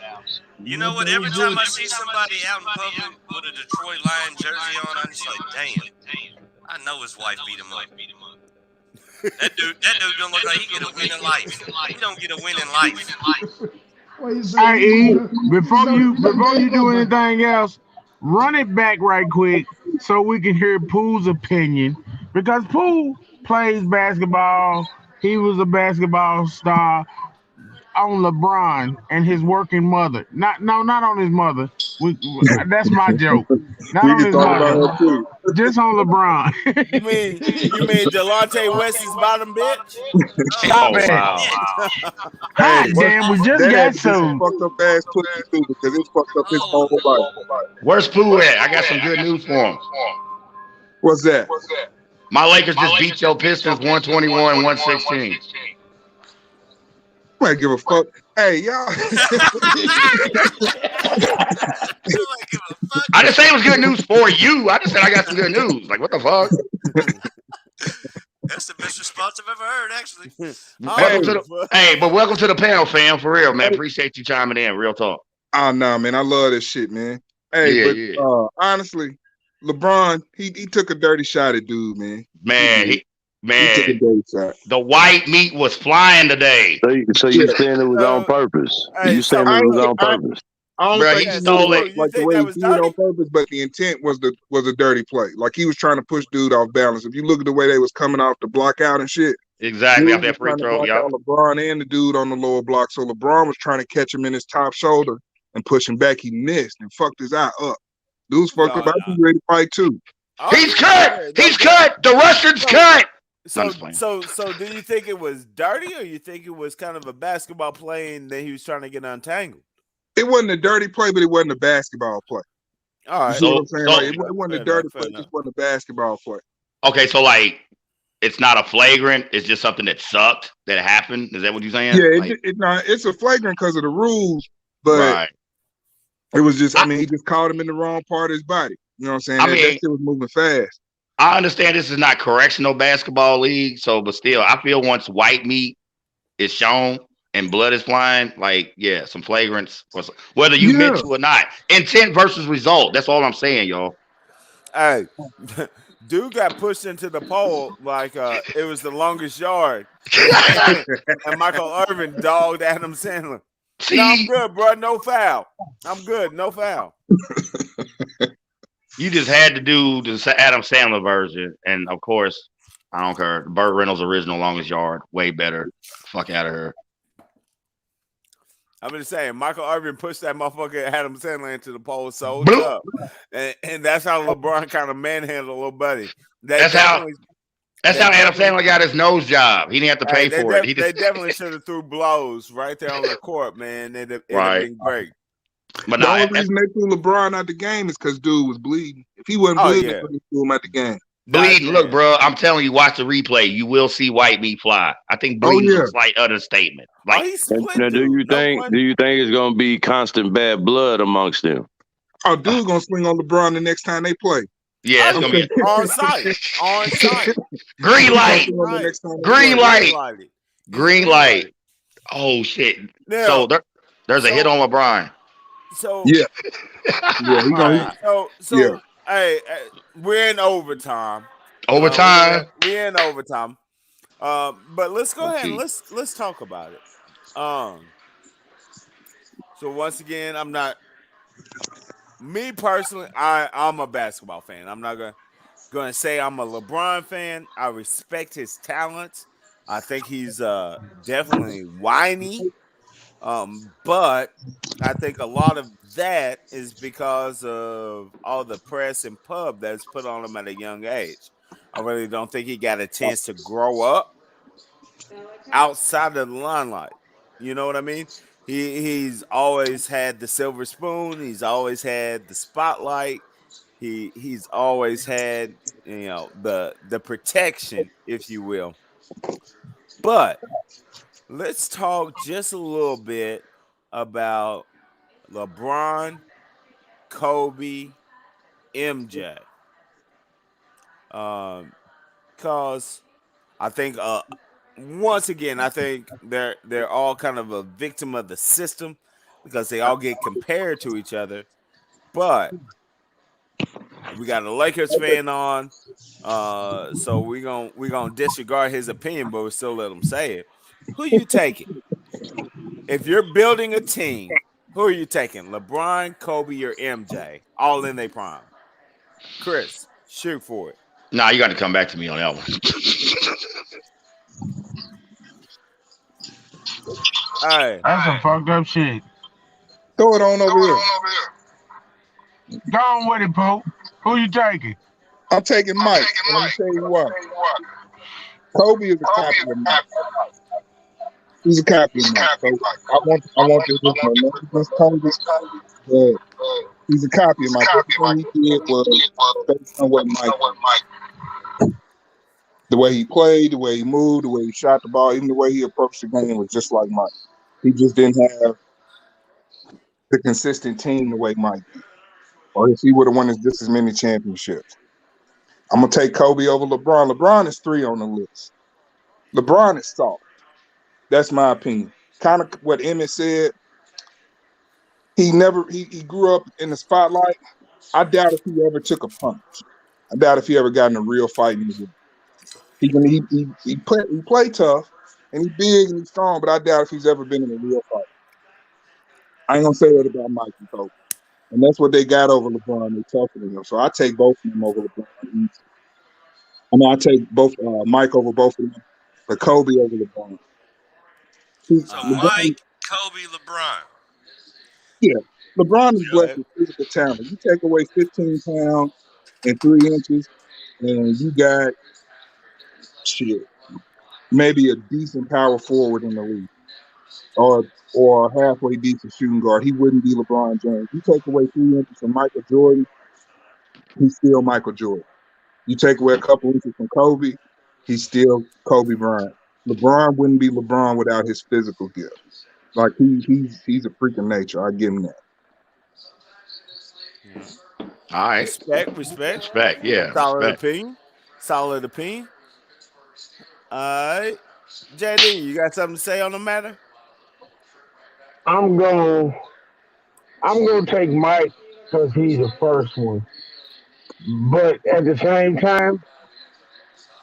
You know what? Every time I see somebody out in public with a Detroit Lion jersey on, I'm just like, damn. I know his wife beat him up. That dude don't look like he get a win in life. He don't get a win in life. Hey, E, before you do anything else, run it back right quick so we can hear Pooh's opinion. Because Pooh plays basketball. He was a basketball star on LeBron and his working mother. Not on his mother. That's my joke. Not on his mother. Just on LeBron. You mean Delonte West's bottom bitch? Stop it. Wow. Hot damn, we just got sued. Fucked up ass pussy too because it's fucked up his whole life. Where's Pooh at? I got some good news for him. What's that? My Lakers just beat your Pistons 121-116. I give a fuck. Hey, y'all. I didn't say it was good news for you. I just said I got some good news. Like, what the fuck? That's the best response I've ever heard, actually. Welcome to the panel, fam. For real, man. Appreciate you chiming in. Real talk. Oh, no, man. I love this shit, man. Hey, honestly, LeBron, he took a dirty shot at dude, man. Man, the white meat was flying today. So you saying it was on purpose? You saying it was on purpose? Bro, he stole it. Like the way he did it on purpose, but the intent was a dirty play. Like he was trying to push dude off balance. If you look at the way they was coming off the block out and shit, exactly, off that free throw, yeah. LeBron and the dude on the lower block, so LeBron was trying to catch him in his top shoulder and push him back. He missed and fucked his eye up. Dude's fucked up. I think ready to fight too. He's cut. He's cut. The Russian's cut. So do you think it was dirty, or you think it was kind of a basketball play and then he was trying to get untangled? It wasn't a dirty play, but it wasn't a basketball play. All right. You see what I'm saying? Like, it wasn't a dirty play, it just wasn't a basketball play. Okay, so like it's not a flagrant, it's just something that sucked that happened. Is that what you're saying? Yeah, it's a flagrant because of the rules, but it was just he just caught him in the wrong part of his body. You know what I'm saying? That shit was moving fast. I understand this is not correctional basketball league, but still, I feel once white meat is shown and blood is flying, like, yeah, some flagrants, whether you meant to or not. Intent versus result. That's all I'm saying, y'all. Hey, dude got pushed into the pole like it was the longest yard. And Michael Irvin dogged Adam Sandler. No, I'm good, bro. No foul. I'm good. No foul. You just had to do the Adam Sandler version, and of course, I don't care. Burt Reynolds' original Longest Yard, way better. Fuck out of here. I'm just saying, Michael Irvin pushed that motherfucker Adam Sandler into the pole so tough, and that's how LeBron kind of manhandled little buddy. That's how Adam Sandler got his nose job. He didn't have to pay for it. They definitely should have threw blows right there on the court, man. It'd have been great. But the only reason they threw LeBron out the game is because dude was bleeding. If he wasn't bleeding, they threw him out the game. Bleeding. Look, bro, I'm telling you, watch the replay. You will see white meat fly. I think bleeding is a slight understatement. Like, now, do you think it's gonna be constant bad blood amongst them? Oh, dude's gonna swing on LeBron the next time they play. Yeah, it's gonna be on site. On site. Green light. Green light. Green light. Oh shit. Yeah. So there's a hit on LeBron. So yeah, hey, we're in overtime. We're in overtime. But let's go ahead and let's talk about it. So once again, me personally, I'm a basketball fan. I'm not gonna say I'm a LeBron fan. I respect his talent. I think he's definitely whiny. But I think a lot of that is because of all the press and pub that's put on him at a young age. I really don't think he got a chance to grow up outside of the limelight. You know what I mean? He's always had the silver spoon. He's always had the spotlight. He's always had, the protection, if you will. But let's talk just a little bit about LeBron, Kobe, MJ. Because I think once again, I think they're all kind of a victim of the system because they all get compared to each other. But we got a Lakers fan on, so we gonna disregard his opinion, but we still let him say it. Who you taking? If you're building a team, who are you taking? LeBron, Kobe, or MJ? All in their prime. Chris, shoot for it. Nah, you got to come back to me on that one. Hey, that's some fucked up shit. Throw it on over here. Go on with it, Pope. Who you taking? I'm taking Mike. Let me tell you why. Kobe is a copy of Mike. He's a copy of Mike. So I want to do this Kobe, but he's a copy of Mike. Everything he did was based on what Mike did. The way he played, the way he moved, the way he shot the ball, even the way he approached the game was just like Mike. He just didn't have the consistent team the way Mike did. Or if he would have won just as many championships. I'm going to take Kobe over LeBron. LeBron is 3 on the list. LeBron is soft. That's my opinion. Kind of what Emmett said. He grew up in the spotlight. I doubt if he ever took a punch. I doubt if he ever got in a real fight in his life. He played tough, and he's big and he's strong, but I doubt if he's ever been in a real fight. I ain't gonna say that about Mike and Kobe, and that's what they got over LeBron. They tougher than him, so I take both of them over LeBron. I take both Mike over both of them, but Kobe over LeBron. So Mike, Kobe, LeBron. Yeah, LeBron is blessed Yeah. with physical talent. You take away 15 pounds and 3 inches, and you got shit, maybe a decent power forward in the league, or a halfway decent shooting guard. He wouldn't be LeBron James. You take away 3 inches from Michael Jordan, he's still Michael Jordan. You take away a couple inches from Kobe, he's still Kobe Bryant. LeBron wouldn't be LeBron without his physical gift. Like he's a freak of nature. I give him that. Yeah. All right. Respect. Yeah. Solid Respect. opinion. Solid opinion. All right. JD, you got something to say on the matter? I'm gonna take Mike because he's the first one. But at the same time,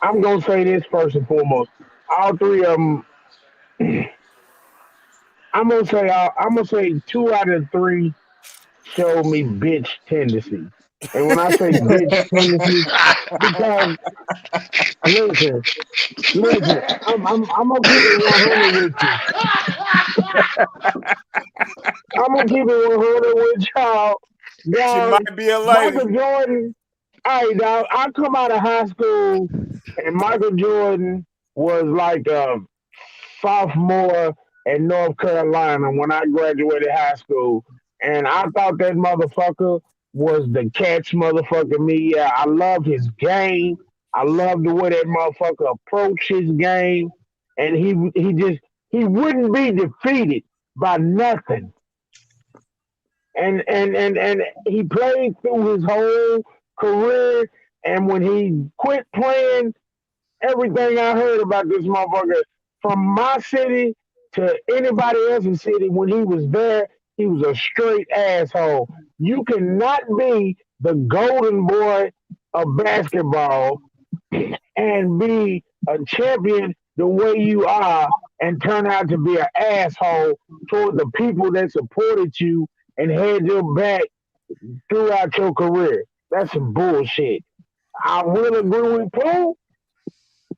I'm gonna say this first and foremost. All three of them. I'm gonna say 2 out of 3 show me bitch tendencies. And when I say bitch tendencies, because listen, I'm gonna keep it 100 with you. I'm gonna keep it 100 with y'all. She Dog, might be a lady. Michael Jordan. Hey, dog, I come out of high school and Michael Jordan was like a sophomore in North Carolina when I graduated high school. And I thought that motherfucker was the catch motherfucker me. Yeah, I love his game. I love the way that motherfucker approached his game. And he wouldn't be defeated by nothing. And he played through his whole career. And when he quit playing, everything I heard about this motherfucker from my city to anybody else's city when he was there, he was a straight asshole. You cannot be the golden boy of basketball and be a champion the way you are and turn out to be an asshole toward the people that supported you and had your back throughout your career. That's some bullshit. I will agree with Pooh.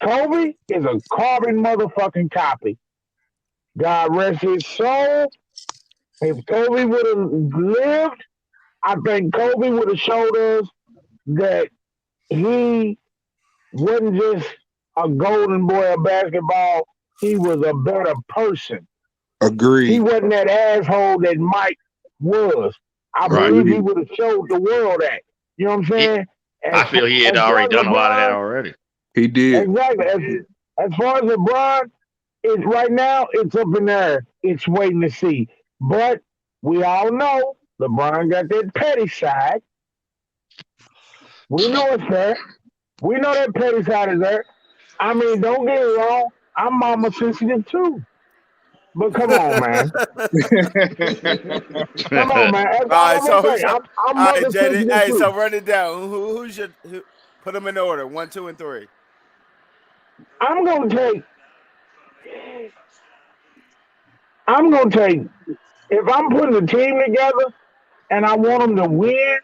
Kobe is a carbon motherfucking copy. God rest his soul. If Kobe would have lived, I think Kobe would have showed us that he wasn't just a golden boy of basketball. He was a better person. He Agreed. wasn't that asshole that Mike was. I believe he would have showed the world that. You know what I'm saying? I feel he had already done a lot of that already. He did. Exactly. As far as LeBron, right now it's up in there. It's waiting to see. But we all know LeBron got that petty side. We know it's there. We know that petty side is there. I mean, don't get it wrong. I'm mama sensitive too. But come on, man. Come on, man. That's all I'm gonna say. I'm all right, mother JD. sensitive Hey, too. so run it down. Who's your put them in order? 1, 2, and 3. I'm gonna take. I'm gonna take. If I'm putting a team together and I want them to win,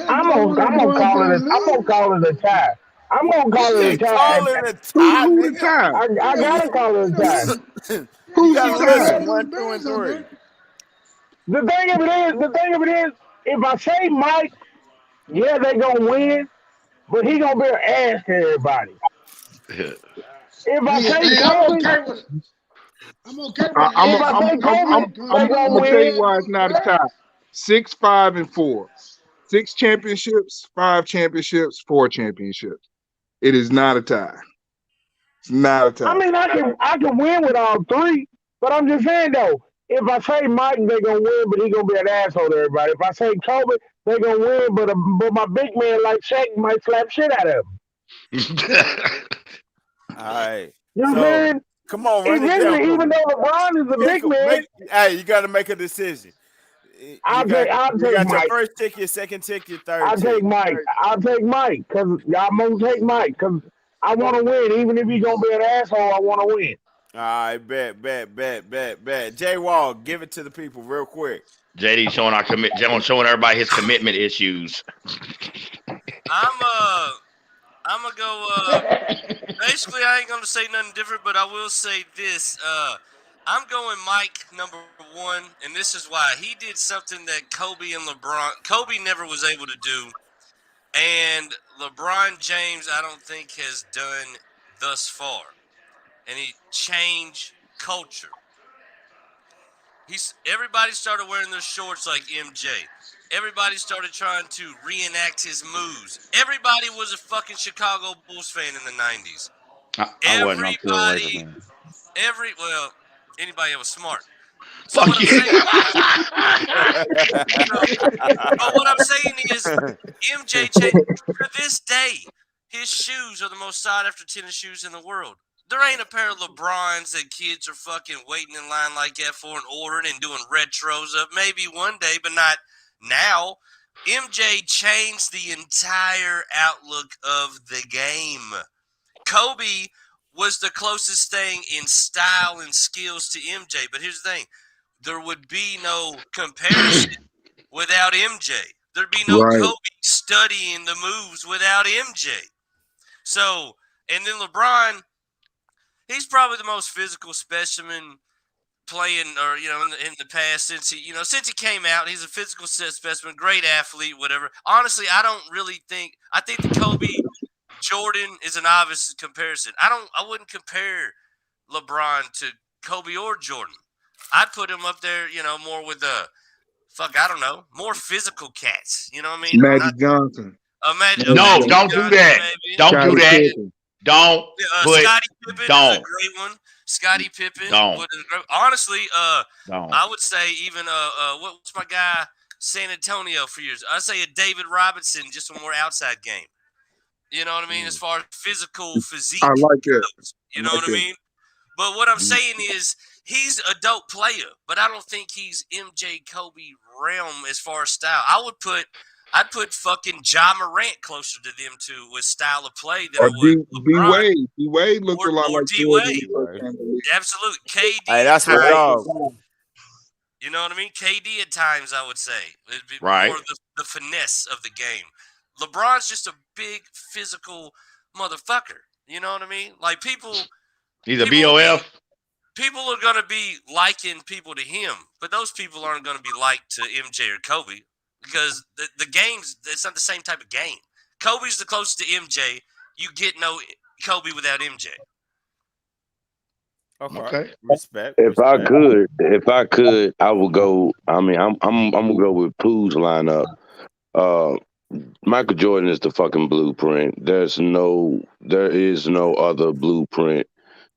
I'm gonna call it. I'm gonna call it a tie. I'm gonna call it a tie. Call it a tie, Who the nigga. tie? I gotta call it a tie. You Who's gotta the tie? listen. 1, 2, and 3. The thing of it is, if I say Mike, yeah, they gonna win, but he gonna be an ass to everybody. If I say Kobe, I'm okay with I'm if I say Kobe, they gonna gonna tell you win. why it's not a tie. 6, 5, and 4. 6 championships, 5 championships, 4 championships. It is not a tie. It's not a I tie. mean, I can win with all three, but I'm just saying though, if I say Mike, they gonna win, but he gonna be an asshole to everybody. If I say Kobe, they gonna win, but my big man like Shaq might slap shit out of him. All right. You know what I'm So saying? come on, run it down Eventually, for even me. though LeBron is a big man, Hey, you got to make a decision. You got I'll you take got your Mike. first tick, your second tick, your third I'll take tick. Mike. I'll take Mike because I'm gonna take Mike because I want to win. Even if he's gonna be an asshole, I want to win. All right, bet. Jay Wall, give it to the people real quick. JD showing everybody his commitment issues. I'm gonna go. Basically, I ain't gonna say nothing different, but I will say this. I'm going Mike number one, and this is why. He did something that Kobe never was able to do, and LeBron James, I don't think, has done thus far. And he changed culture. Everybody started wearing their shorts like MJ. Everybody started trying to reenact his moves. Everybody was a fucking Chicago Bulls fan in the 90s. I wasn't. I'm still a Laker Everybody, fan. anybody that was smart. So Fuck what I'm you. saying is, but what I'm saying is, MJ to this day, his shoes are the most sought after tennis shoes in the world. There ain't a pair of LeBrons that kids are fucking waiting in line like that for and ordering and doing retros of. Maybe one day, but not now. MJ changed the entire outlook of the game. Kobe was the closest thing in style and skills to MJ. But here's the thing. There would be no comparison without MJ. There'd be no Right. Kobe studying the moves without MJ. So, and then LeBron, he's probably the most physical specimen playing, or in the past since he came out. He's a physical specimen, great athlete, whatever. Honestly, I don't really think. I think the Kobe Jordan is an obvious comparison. I wouldn't compare LeBron to Kobe or Jordan. I'd put him up there, more with I don't know, more physical cats. You know what I mean? Magic Johnson. No, don't do that. Maybe. Don't do Scottie that. Pippen. Don't put. Scottie Pippen is a Don't. great one. Scottie Pippen. Don't. Honestly, Don't. I would say even what's my guy San Antonio for years? I'd say a David Robinson, just a more outside game. You know what I mean? As far as physical physique I like that. goes, you know what I mean? But what I'm saying is he's a dope player, but I don't think he's MJ Kobe realm as far as style. I'd put fucking Ja Morant closer to them two with style of play than Or I would D Wade. D Wade looked a lot or like D Jordan Wade. when he first came to the league. Absolutely. KD. Hey, that's my dog. You know what I mean? KD at times, I would say. It'd be Right. more the finesse of the game. LeBron's just a big physical motherfucker. You know what I mean? Like He's a BOF. people are going to be liking people to him, but those people aren't going to be liked to MJ or Kobe because the game's, it's not the same type of game. Kobe's the closest to MJ. You get no Kobe without MJ. Okay. Respect. If I could, I would go. I mean, I'm gonna go with Pooh's lineup. Michael Jordan is the fucking blueprint. There is no other blueprint.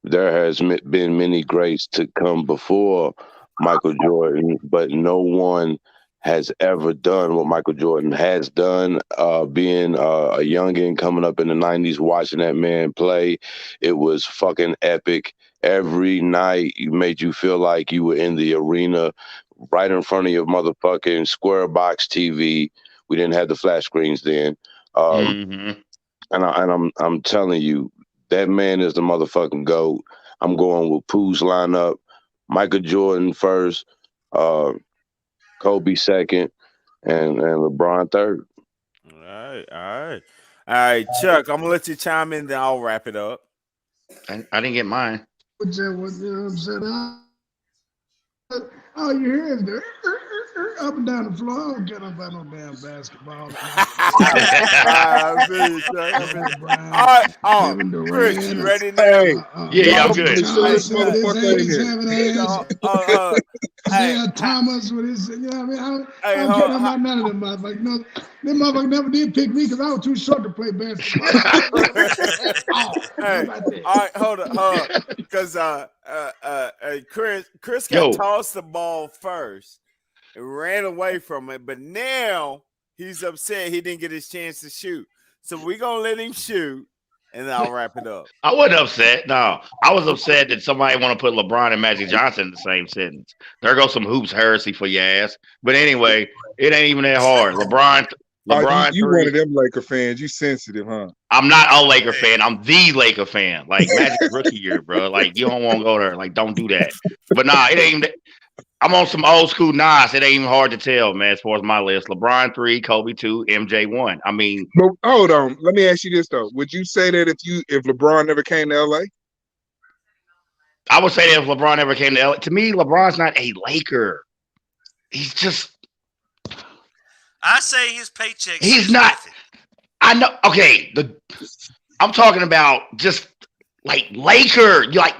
There has been many greats to come before Michael Jordan, but no one has ever done what Michael Jordan has done. Being a youngin' coming up in the 90s, watching that man play, it was fucking epic. Every night, it made you feel like you were in the arena, right in front of your motherfucking square box TV. We didn't have the flat screens then, and I'm telling you, that man is the motherfucking GOAT. I'm going with Pooh's lineup: Michael Jordan first, Kobe second, and LeBron third. All right, Chuck. I'm gonna let you chime in, then I'll wrap it up. I didn't get mine. You know what I'm saying? All you hear is the up and down the floor. I don't get about no damn basketball. All right, Chris, you ready now? Yeah, I'm good. Isaiah Thomas with his, you know what I mean? I don't care about none of them motherfuckers. No, them motherfuckers never did pick me because I was too short to play basketball. All right, hold on. Because Chris got tossed the ball first and ran away from it, but now he's upset he didn't get his chance to shoot. So we're gonna let him shoot, and then I'll wrap it up. I wasn't upset. No, I was upset that somebody want to put LeBron and Magic Johnson in the same sentence. There goes some hoops heresy for your ass. But anyway, it ain't even that hard. LeBron, you one of them Laker fans. You sensitive, huh? I'm not a Laker fan. I'm the Laker fan. Like Magic's rookie year, bro. Like you don't want to go there. Like don't do that. But nah, it ain't. I'm on some old school Nas. It ain't even hard to tell, man. As far as my list, LeBron 3, Kobe 2, MJ 1. I mean, but hold on. Let me ask you this though: would you say that if LeBron never came to LA? I would say that if LeBron ever came to LA, to me, LeBron's not a Laker. He's just. I say his paycheck. He's not. I know. Okay, I'm talking about just like Laker. You like.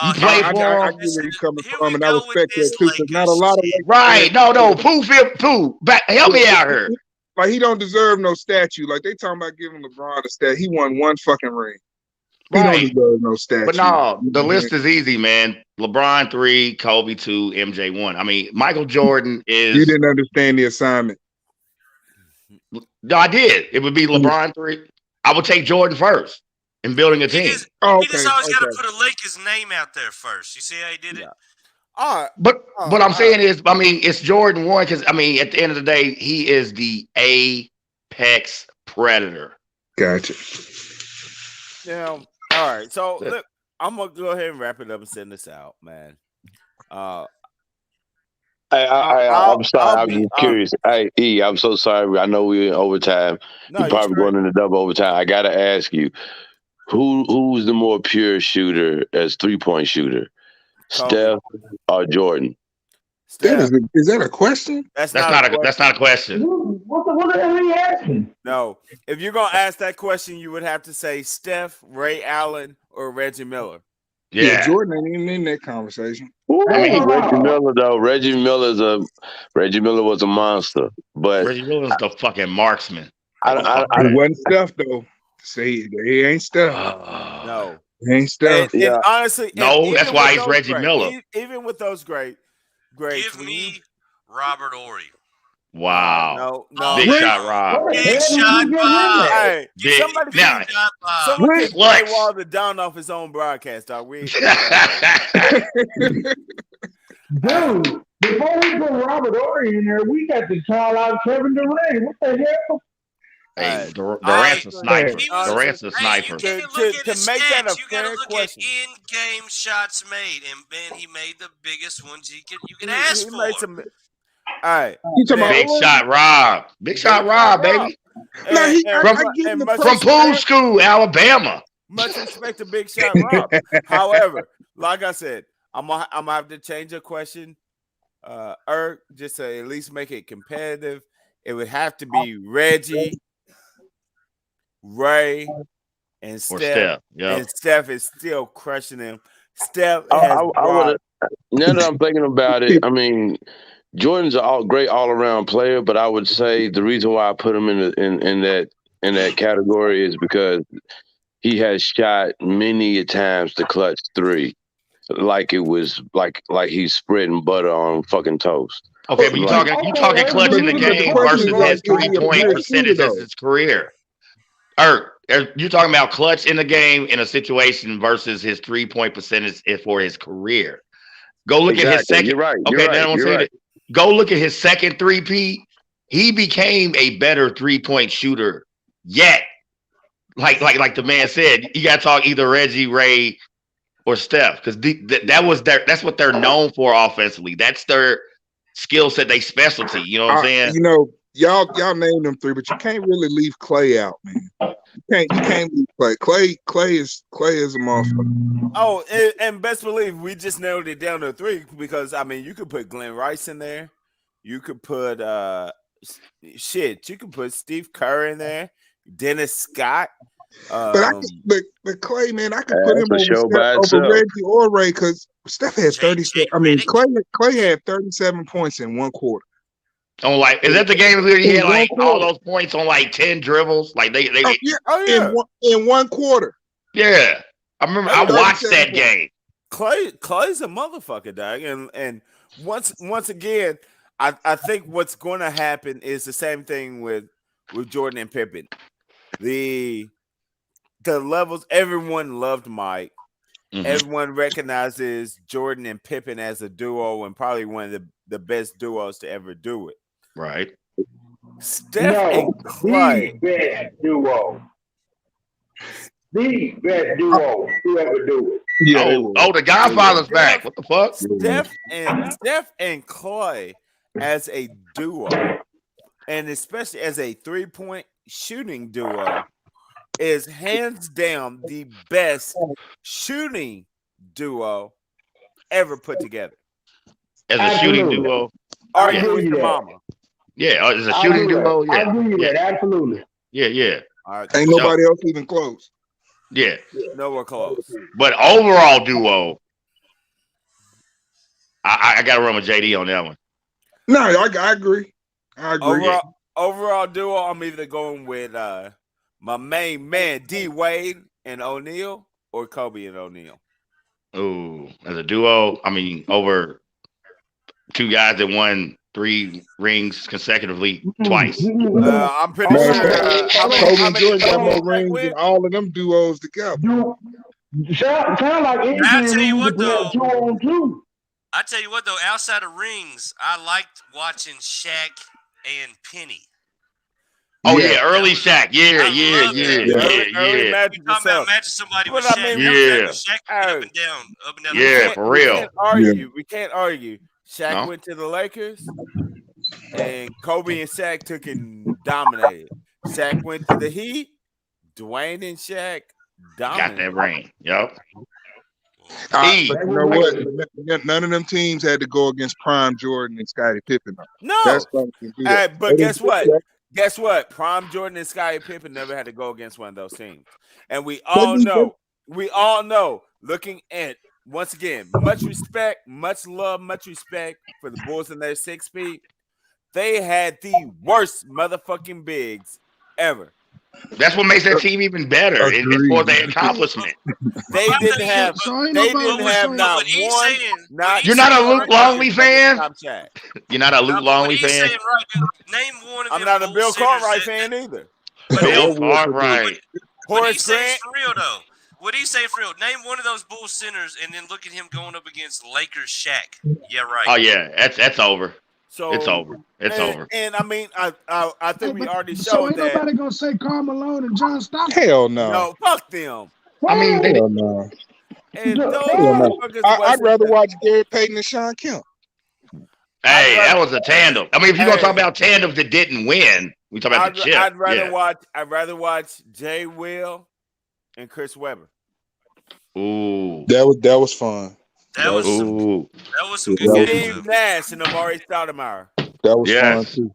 You play I for get where him. you're coming from, and I respect that too. Because not a lot of Right. No. Pooh. Help me out here. Like he don't deserve no statue. Like they talking about giving LeBron a statue. He won one fucking ring. He don't deserve no statue. But no, the list is easy, man. LeBron 3, Kobe 2, MJ 1. I mean, Michael Jordan is. You didn't understand the assignment. No, I did. It would be LeBron 3. I would take Jordan first in building a team. He just always got to put a Lakers name out there first. You see how he did it? But what I'm saying is, I mean, it's Jordan 1 because, I mean, at the end of the day, he is the apex predator. Gotcha. Yeah. All right. So, look, I'm going to go ahead and wrap it up and send this out, man. I'm sorry. I'm just curious. Hey, I'm so sorry. I know we're in overtime. You're probably going into double overtime. I got to ask you, who's the more pure shooter as 3-point shooter? Steph or Jordan? Is that a question? That's not a question. What the hell are you asking? No. If you're gonna ask that question, you would have to say Steph, Ray Allen, or Reggie Miller. Yeah, Jordan ain't even in that conversation. I mean, Reggie Miller though. Reggie Miller was a monster, but Reggie Miller was the fucking marksman. I wasn't Steph though. See, he ain't Steph. No. He ain't Steph. And honestly, that's why he's Reggie Miller. Even with those greats. Give me Robert Horry. Wow. No. Big shot, Rob. Big shot, Bob. Hey, somebody can play Wall to down off his own broadcast, dog. Dude, before we put Robert Horry in there, we got to call out Kevin Durant. What the hell? Hey, Durant's a sniper. Durant's a sniper. To make that a fair question, in-game shots made, and Ben, he made the biggest ones you could ask for. Made some, all right, Big shot, Rob. Big shot, Rob, baby. From Pool School, Alabama. Much respect to Big Shot Rob. However, like I said, I'm gonna have to change the question. Just to at least make it competitive, it would have to be Reggie, Ray, and Steph. And Steph is still crushing him. Steph now that I'm thinking about it, I mean, Jordan's a great all-around player, but I would say the reason why I put him in that category is because he has shot many times the clutch 3, like it was like he's spreading butter on fucking toast. Okay, but you talking clutch in the game versus his 3-point percentage as his career. You're talking about clutch in the game in a situation versus his 3-point percentage for his career. Go look at his second. You're right. Go look at his second 3-peat. He became a better 3-point shooter yet. Like the man said, you got to talk either Reggie, Ray, or Steph, because that's what they're known for offensively. That's their skill set, they specialty. You know what I'm saying? You know, y'all named them 3, but you can't really leave Clay out, man. You can't leave Clay. Clay is a motherfucker. Oh, and best believe we just narrowed it down to 3 because I mean you could put Glenn Rice in there, you could put you could put Steve Kerr in there, Dennis Scott. But Clay, man, I could put him over Reggie or Ray because Steph had 37. I mean, Clay had 37 points in one quarter. On is that the game where he had all those points on 10 dribbles? In one quarter. Yeah, I remember. I watched that game. Clay's a motherfucker, dog, and once again, I think what's going to happen is the same thing with Jordan and Pippen. The levels. Everyone loved Mike. Mm-hmm. Everyone recognizes Jordan and Pippen as a duo and probably one of the best duos to ever do it. Right. Steph and Clay. The best duo. The best duo to ever do it. Yeah. The Godfather's back. What the fuck? Steph and Clay as a duo, and especially as a 3-point shooting duo, is hands down the best shooting duo ever put together. As a shooting duo. Argue agree with with your that. mama. Yeah, as a I shooting agree with duo. that. I Yeah. agree with Yeah. that. Absolutely. Yeah. All right, Ain't nobody else even close. Yeah. nowhere close. But overall duo, I got to run with JD on that one. No, I agree. I agree. Overall duo, I'm either going with my main man D Wade and O'Neal or Kobe and O'Neal. Ooh, as a duo, I mean, over two guys that won 3 rings consecutively twice. I'm pretty Man, sure. Kobe and Jordan got more Shaq rings win? than all of them duos together. Sound like I tell you anything what, we though. 2-on-2. I tell you what, though. Outside of rings, I liked watching Shaq and Penny. Oh Yeah. yeah, early Shaq. Yeah. Early You magic talking about yourself. matching somebody with But I Shaq? mean, Shaq went up and down we the Yeah, court. for real. can't argue. We can't argue. Shaq No. went to the Lakers, and Kobe and Shaq took and dominated. Shaq went to the Heat. Dwayne and Shaq Got dominated. that ring. Yep. But you know what? None of them teams had to go against Prime Jordan and Scottie Pippen. No. That's why we can do that. But guess what? Guess what? Prime Jordan and Scottie Pippen never had to go against one of those teams. And we all know, looking at, once again, much respect, much love, much respect for the Bulls and their 6 feet. They had the worst motherfucking bigs ever. That's what makes that team even better. It's for their accomplishment. They didn't have not one. You're not a Luke Longley fan? You're not a Luke Longley He's fan? saying right. Name one of them. I'm not a Bull Bill centers Cartwright fan either. Bill Cartwright. What he's saying for real, though. What he's saying for real. Name one of those Bull centers and then look at him going up against Lakers Shaq. Yeah, right. Oh yeah, that's over. So it's over. It's over. And I mean, I think we already So showed ain't that. nobody gonna say Karl Malone and John Stockton. Hell no. No, fuck them. I mean, Hell no. And those Hell no. motherfuckers I'd wasn't- rather watch Gary Payton and Sean Kemp. Hey, that was a tandem. I mean, if you're gonna talk about tandems that didn't win, we talk about the chip. I'd rather watch Jay Will and Chris Webber. Ooh, that was fun. That was some good games. Steve Nash and Amari Stoudemire. That was fun too.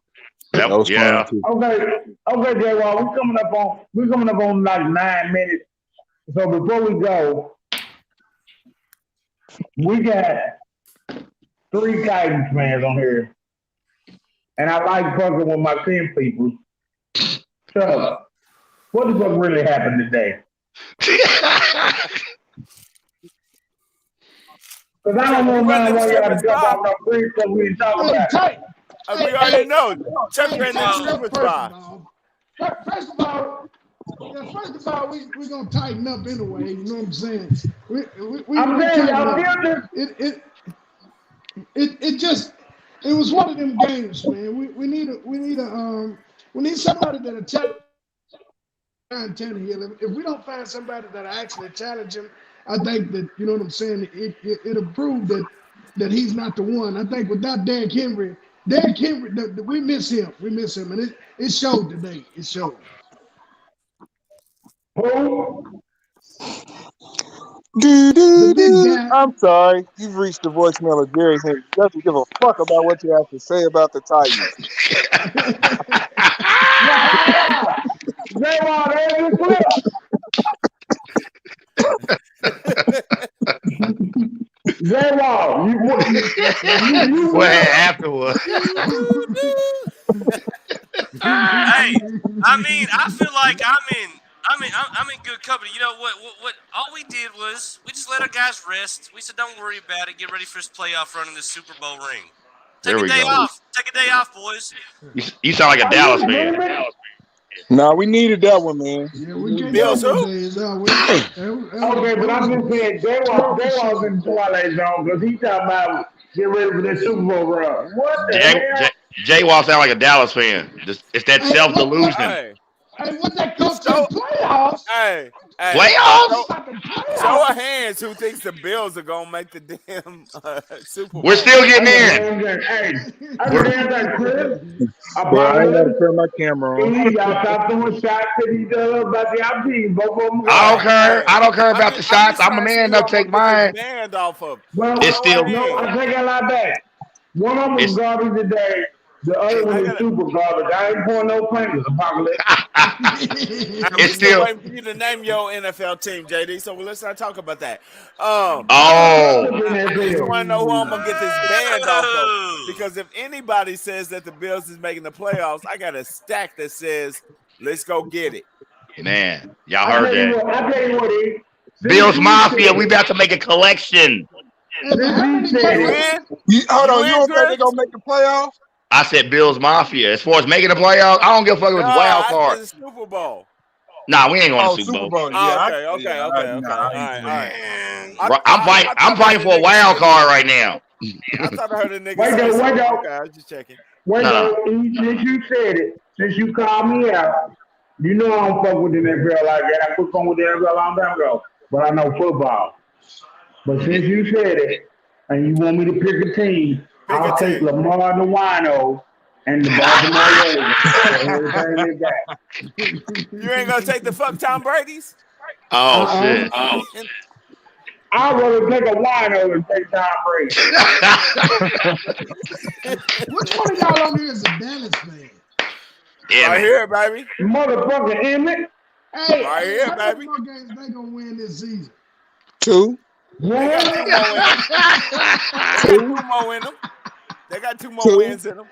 That was fun too. Okay, Jay Wall, we're coming up on like 9 minutes. So before we go, we got 3 Titans fans on here. And I like fucking with my 10 people. So, what the fuck really happened today? Because I don't know why y'all jump off no bridge because we didn't talk about it. We already know. Chuck ran the super spot. First of all, we're gonna tighten up anyway. You know what I'm saying? I'm saying y'all it was one of them games, man. We need somebody that'll challenge Tannehill. If we don't find somebody that'll actually challenge him, I think that, you know what I'm saying, it'll prove that he's not the one. I think without Derrick Henry, we miss him. We miss him, and it showed today. It showed. I'm sorry. You've reached the voicemail of Jerry Henry. He doesn't give a fuck about what you have to say about the Titans. J-Wall, what afterwards? Hey, I mean, I feel like I'm in good company. You know what? All we did was we just let our guys rest. We said, don't worry about it. Get ready for this playoff run in this Super Bowl ring. Take a day off. Take a day off, boys. You sound like a Dallas fan. Nah, we needed that one, man. Yeah, we get Bills that who? one days. Okay, but I'm just saying, J-Wall's in the Twilight Zone because he's talking about get ready for that Super Bowl run. What the hell? J-Wall sound like a Dallas fan. It's that self-delusion. Hey, Hey, what that coach So- said? Playoffs. Hey, Playoffs? show of hands who thinks the Bills are gonna make the damn Super Bowl. We're still getting in. Hey, I damn that, Chris. Bro, I ain't got to turn my camera on. Y'all stop doing shots at each other about the opportunity. Both of them. I don't care. I don't care about the shots. I'm a man. They'll take mine. Band off of. Well, It's still no. I take a lot back. One of them was garbage today. The other one is super garbage. I ain't pouring no fingers, Apocalypse. It's still waiting for you to name your NFL team, JD. So let's not talk about that. Oh. I just want to know who I'm gonna get this band off of, because if anybody says that the Bills is making the playoffs, I got a stack that says, "Let's go get it." Man, y'all heard that. I tell you what, E. Bills Mafia, we about to make a collection. Hold on, you don't think they're gonna make the playoffs? I said Bills Mafia. As far as making the playoffs, I don't give a fuck if it's wild I card. said Super Bowl. Nah, we ain't going to Super Bowl. Yeah, Okay. All right. I'm fighting for a wild card right now. I thought I heard a nigga Wait, say though, something. wait, though. Okay, I was just checking. Wait, No. since you said it, since you called me out, you know I don't fuck with the NFL like that. I put fun with the NFL a long time ago, but I know football. But since you said it, and you want me to pick a team, I'll take Lamar the Wino and the Baltimore Ravens. You ain't gonna take the fuck Tom Brady's? Oh, shit. I'd rather take a wino than take Tom Brady. Which one of y'all on here is a Dallas fan? Right here, baby. Motherfucking Emmett. Hey, Right here, how many baby. more games they gonna win this season? 2. They got two more in them. They got two more Two. wins in them.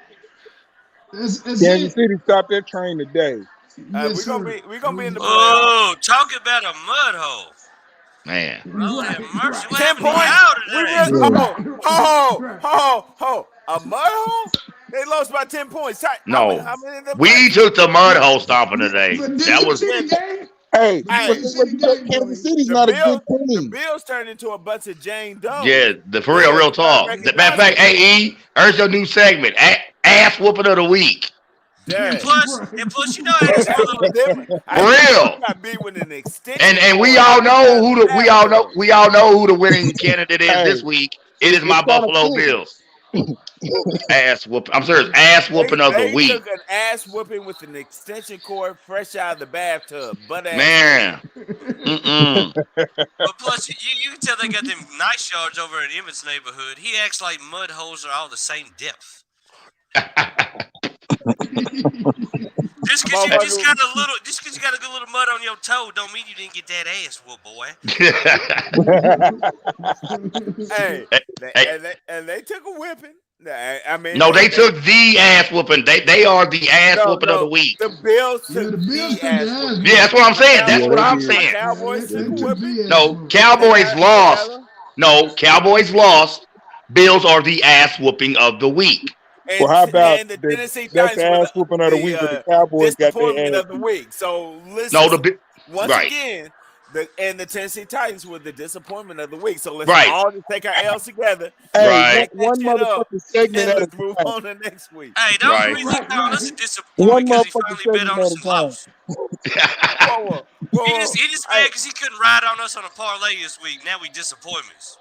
It's Kansas City stopped that train today. Yes, we're gonna be in the playoffs. Oh, talk about a mud hole. Man. Lord have mercy. What 10 happened to points. y'all We today? really, a mud hole? They lost by 10 points. No. How many of them We took the mud hole stomping today. But did That you was see the game? Hey, Kansas City game, Kansas City's The not a Bills- good The team. Bills turned into a bunch of Jane Doe. yeah, for real talk. Matter of fact, hey E, here's your new segment. Ass whooping of the week. Yeah. Plus, you know, I just feel For real. Got beat with an extension. And we all know who the we all know who the winning candidate is this week. It is my It's kinda Buffalo cool. Bills. Ass whooping. I'm serious. Ass whooping of the They week. took an ass whooping with an extension cord fresh out of the bathtub. Butt ass. Man. Mm-mm. But plus, you can tell they got them nice yards over in Emmett's neighborhood. He acts like mud holes are all the same depth. Just because you just got a good little mud on your toe, don't mean you didn't get that ass whoop, boy. Hey, and they took a whipping. I mean, No, they took the ass whooping. They are the ass whooping of the week. The Bills took The Bills the ass took the whooping. Yeah, that's what I'm saying. That's Yeah, what they I'm did. saying. Cowboys took a whipping. No, Cowboys lost. No, Cowboys lost. Bills are the ass whooping of the week. Well, how about and the the- Tennessee that's Titans the were ass whooping of the week, but the Cowboys got their disappointment ass of the week. So listen, No, once right. again, the Tennessee Titans were the disappointment of the week. So let's Right. all just take our L's together. Hey, Right. one motherfucking segment And at a let's move time. on to next week. Hey, don't Right. really look on us as One disappointed because he motherfucking finally bet segment on at us a and time. lost. Whoa. He just mad because he couldn't ride on us on a parlay this week. Now we disappointments.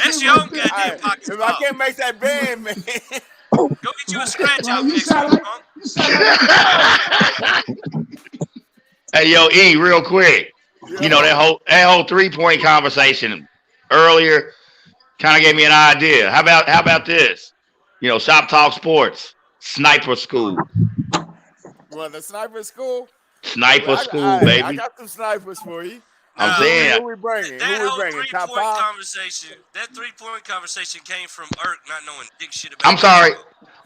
That's your own goddamn pocket's If I fault. can't make that band, man. Go get you a scratch Well, off you next sound week, like punk. you sound like Hey, yo, E, real quick. You know, that whole 3-point conversation earlier kind of gave me an idea. How about this? You know, Shop Talk Sports, Sniper School. Well, the sniper school. Sniper School, I baby. got some snipers for you. I'm saying. Who we bringing? That Who we whole bringing? Top 3-point five? conversation. That 3-point conversation came from Irk not knowing dick shit about. I'm sorry.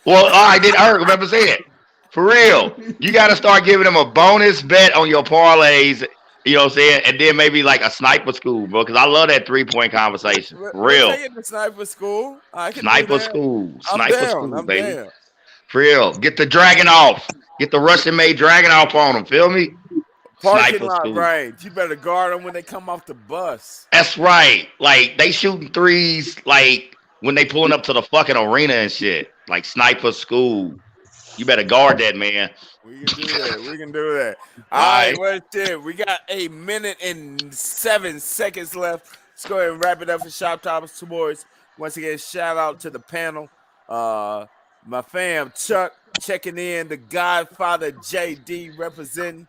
Well, all right, did Irk remember saying? For real. You got to start giving them a bonus bet on your parlays, you know what I'm saying? And then maybe like a Sniper School, bro, because I love that 3-point conversation. For real. We'll take it to sniper school. I can do Sniper that. School. I'm Sniper down. School, I'm baby. down. For real. Get the dragon off. Get the Russian-made dragon off on them. Feel me? Parking Sniper lot School. range. You better guard them when they come off the bus. That's right. Like, they shooting threes, like, when they pulling up to the fucking arena and shit. Like, Sniper School. You better guard that man. We can do that. We can do that. All All right, right. what's it? We got 1:07 left. Let's go ahead and wrap it up for Shop Top Sports. Once again, shout out to the panel. My fam Chuck checking in, the Godfather JD representing,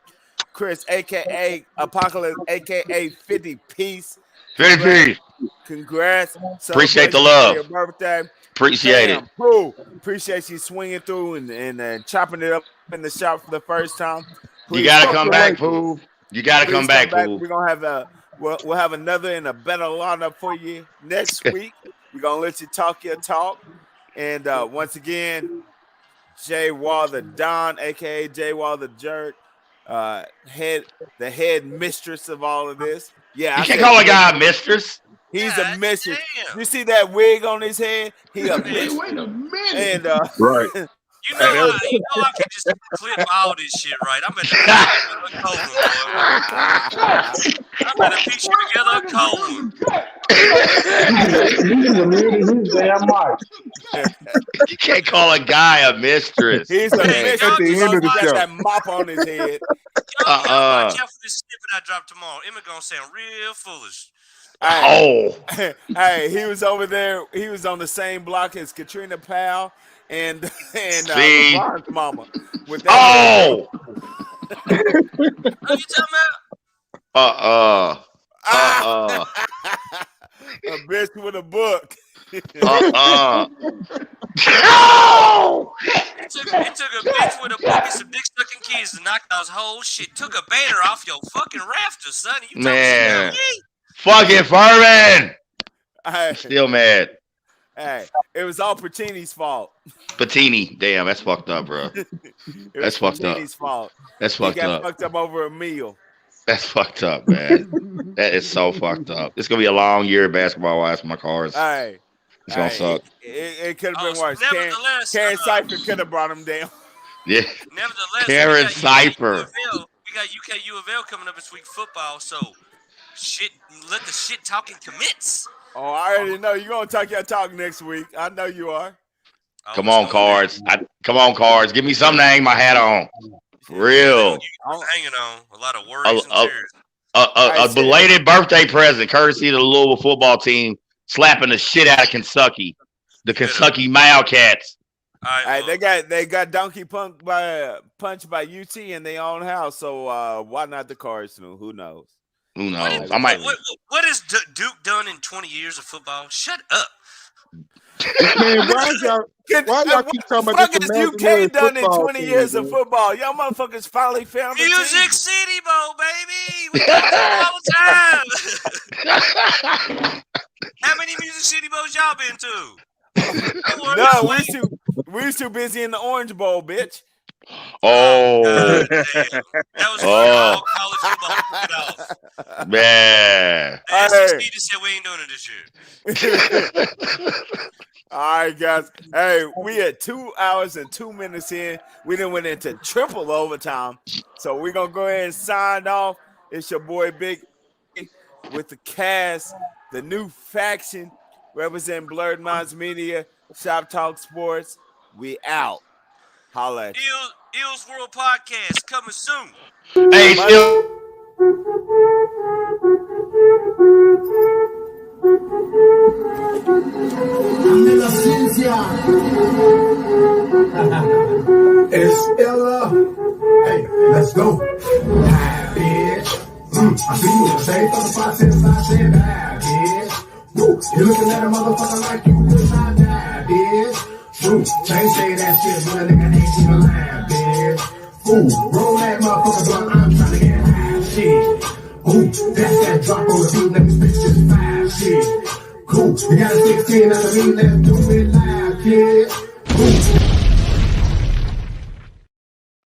Chris aka Apocalypse aka 50 Piece. 50 piece. Congrats. Appreciate the Celebrations love. for your birthday. Appreciate it. Pooh, appreciate you swinging through and chopping it up in the shop for the first time. You gotta come back, Pooh. You gotta come back, Pooh. We're gonna have we'll have another and a better lineup for you next week. We're gonna let you talk your talk. And once again, Jay Wall the Don, aka Jay Wall the Jerk, the head mistress of all of this. Yeah, You can't call a guy a mistress. He's God a mistress. damn. You see that wig on his head? He a Hey, mistress. wait a minute. And Right. You know, I can just clip all this shit right. I'm at the cold one, boy. I'm at a picture together a cold one. He's a mute his damn mic. You can't call a guy a mistress. he's a mistress. At the As end long of as the he got show. that mop on his head. Y'all watch out for this snippet I drop tomorrow. Emma gonna sound real foolish. Hey, Oh, hey, he was over there. He was on the same block as Katrina Powell and See? LeBron's mama. With that oh, What you talking about? a bitch with a book. No! It took a bitch with a book and some dick sucking kids to knock those whole shit. Took a banner off your fucking rafters, son. You talking Man. shit about me? Fucking Furman. Hey, Still mad. hey, it was all Patini's fault. Patini. Damn, that's fucked up, bro. It was That's fucked up. Patini's fault. That's He fucked got up. fucked up over a meal. That's fucked up, man. That is so fucked up. It's gonna be a long year basketball wise for my Cards. Hey, It's gonna suck. It could have been Oh, worse. nevertheless, Karen Cypher could have brought him down. Yeah. Nevertheless, Karen we got Cypher. We got UK U of L coming up this week football, so shit, let the shit talking commence. Oh, I already know you're gonna talk your talk next week. I know you are. Come on, Cards. Come on, Cards. Give me something to hang my hat on. For real. I'm hanging on a lot of worries and tears. A belated birthday present, courtesy of the Louisville football team, slapping the shit out of Kentucky. The Kentucky Wildcats. All right, Hey, they got donkey punched by UT in their own house. So why not the Cards? Who knows? Who What, knows? I might. what has Duke done in 20 years of football? Shut up. Man, why y'all keep talking about What this has imaginary UK done in football 20 team, years of man? football? Y'all motherfuckers finally found the Music team. City Bowl, baby. We got them all the time. How many Music City Bowls y'all been to? No, we're too busy in the Orange Bowl, bitch. Oh, God, damn. That was all college football. Get off. man. The SEC just said we ain't doing it this year. All right, guys. Hey, we at 2 hours and 2 minutes in. We then went into triple overtime. So we're going to go ahead and sign off. It's your boy Big with the cast, the new faction, representing Blurred Minds Media, Shop Talk Sports. We out. Holla at you. Eels World Podcast coming soon. Hey, still. It's Ella. Hey, let's go. Hi, bitch. I see you in the same fucking spot since I said hi, bitch. Woo, you looking at a motherfucker like you wish I died, bitch. True, can't say that shit, but a nigga ain't even lying, bitch. Ooh, roll that motherfucker blunt, I'm trying to get high, shit. Ooh, that's that drop on the beat, let me spit just fine, shit. Cool, you got a 16 under me, let's do it live, kid.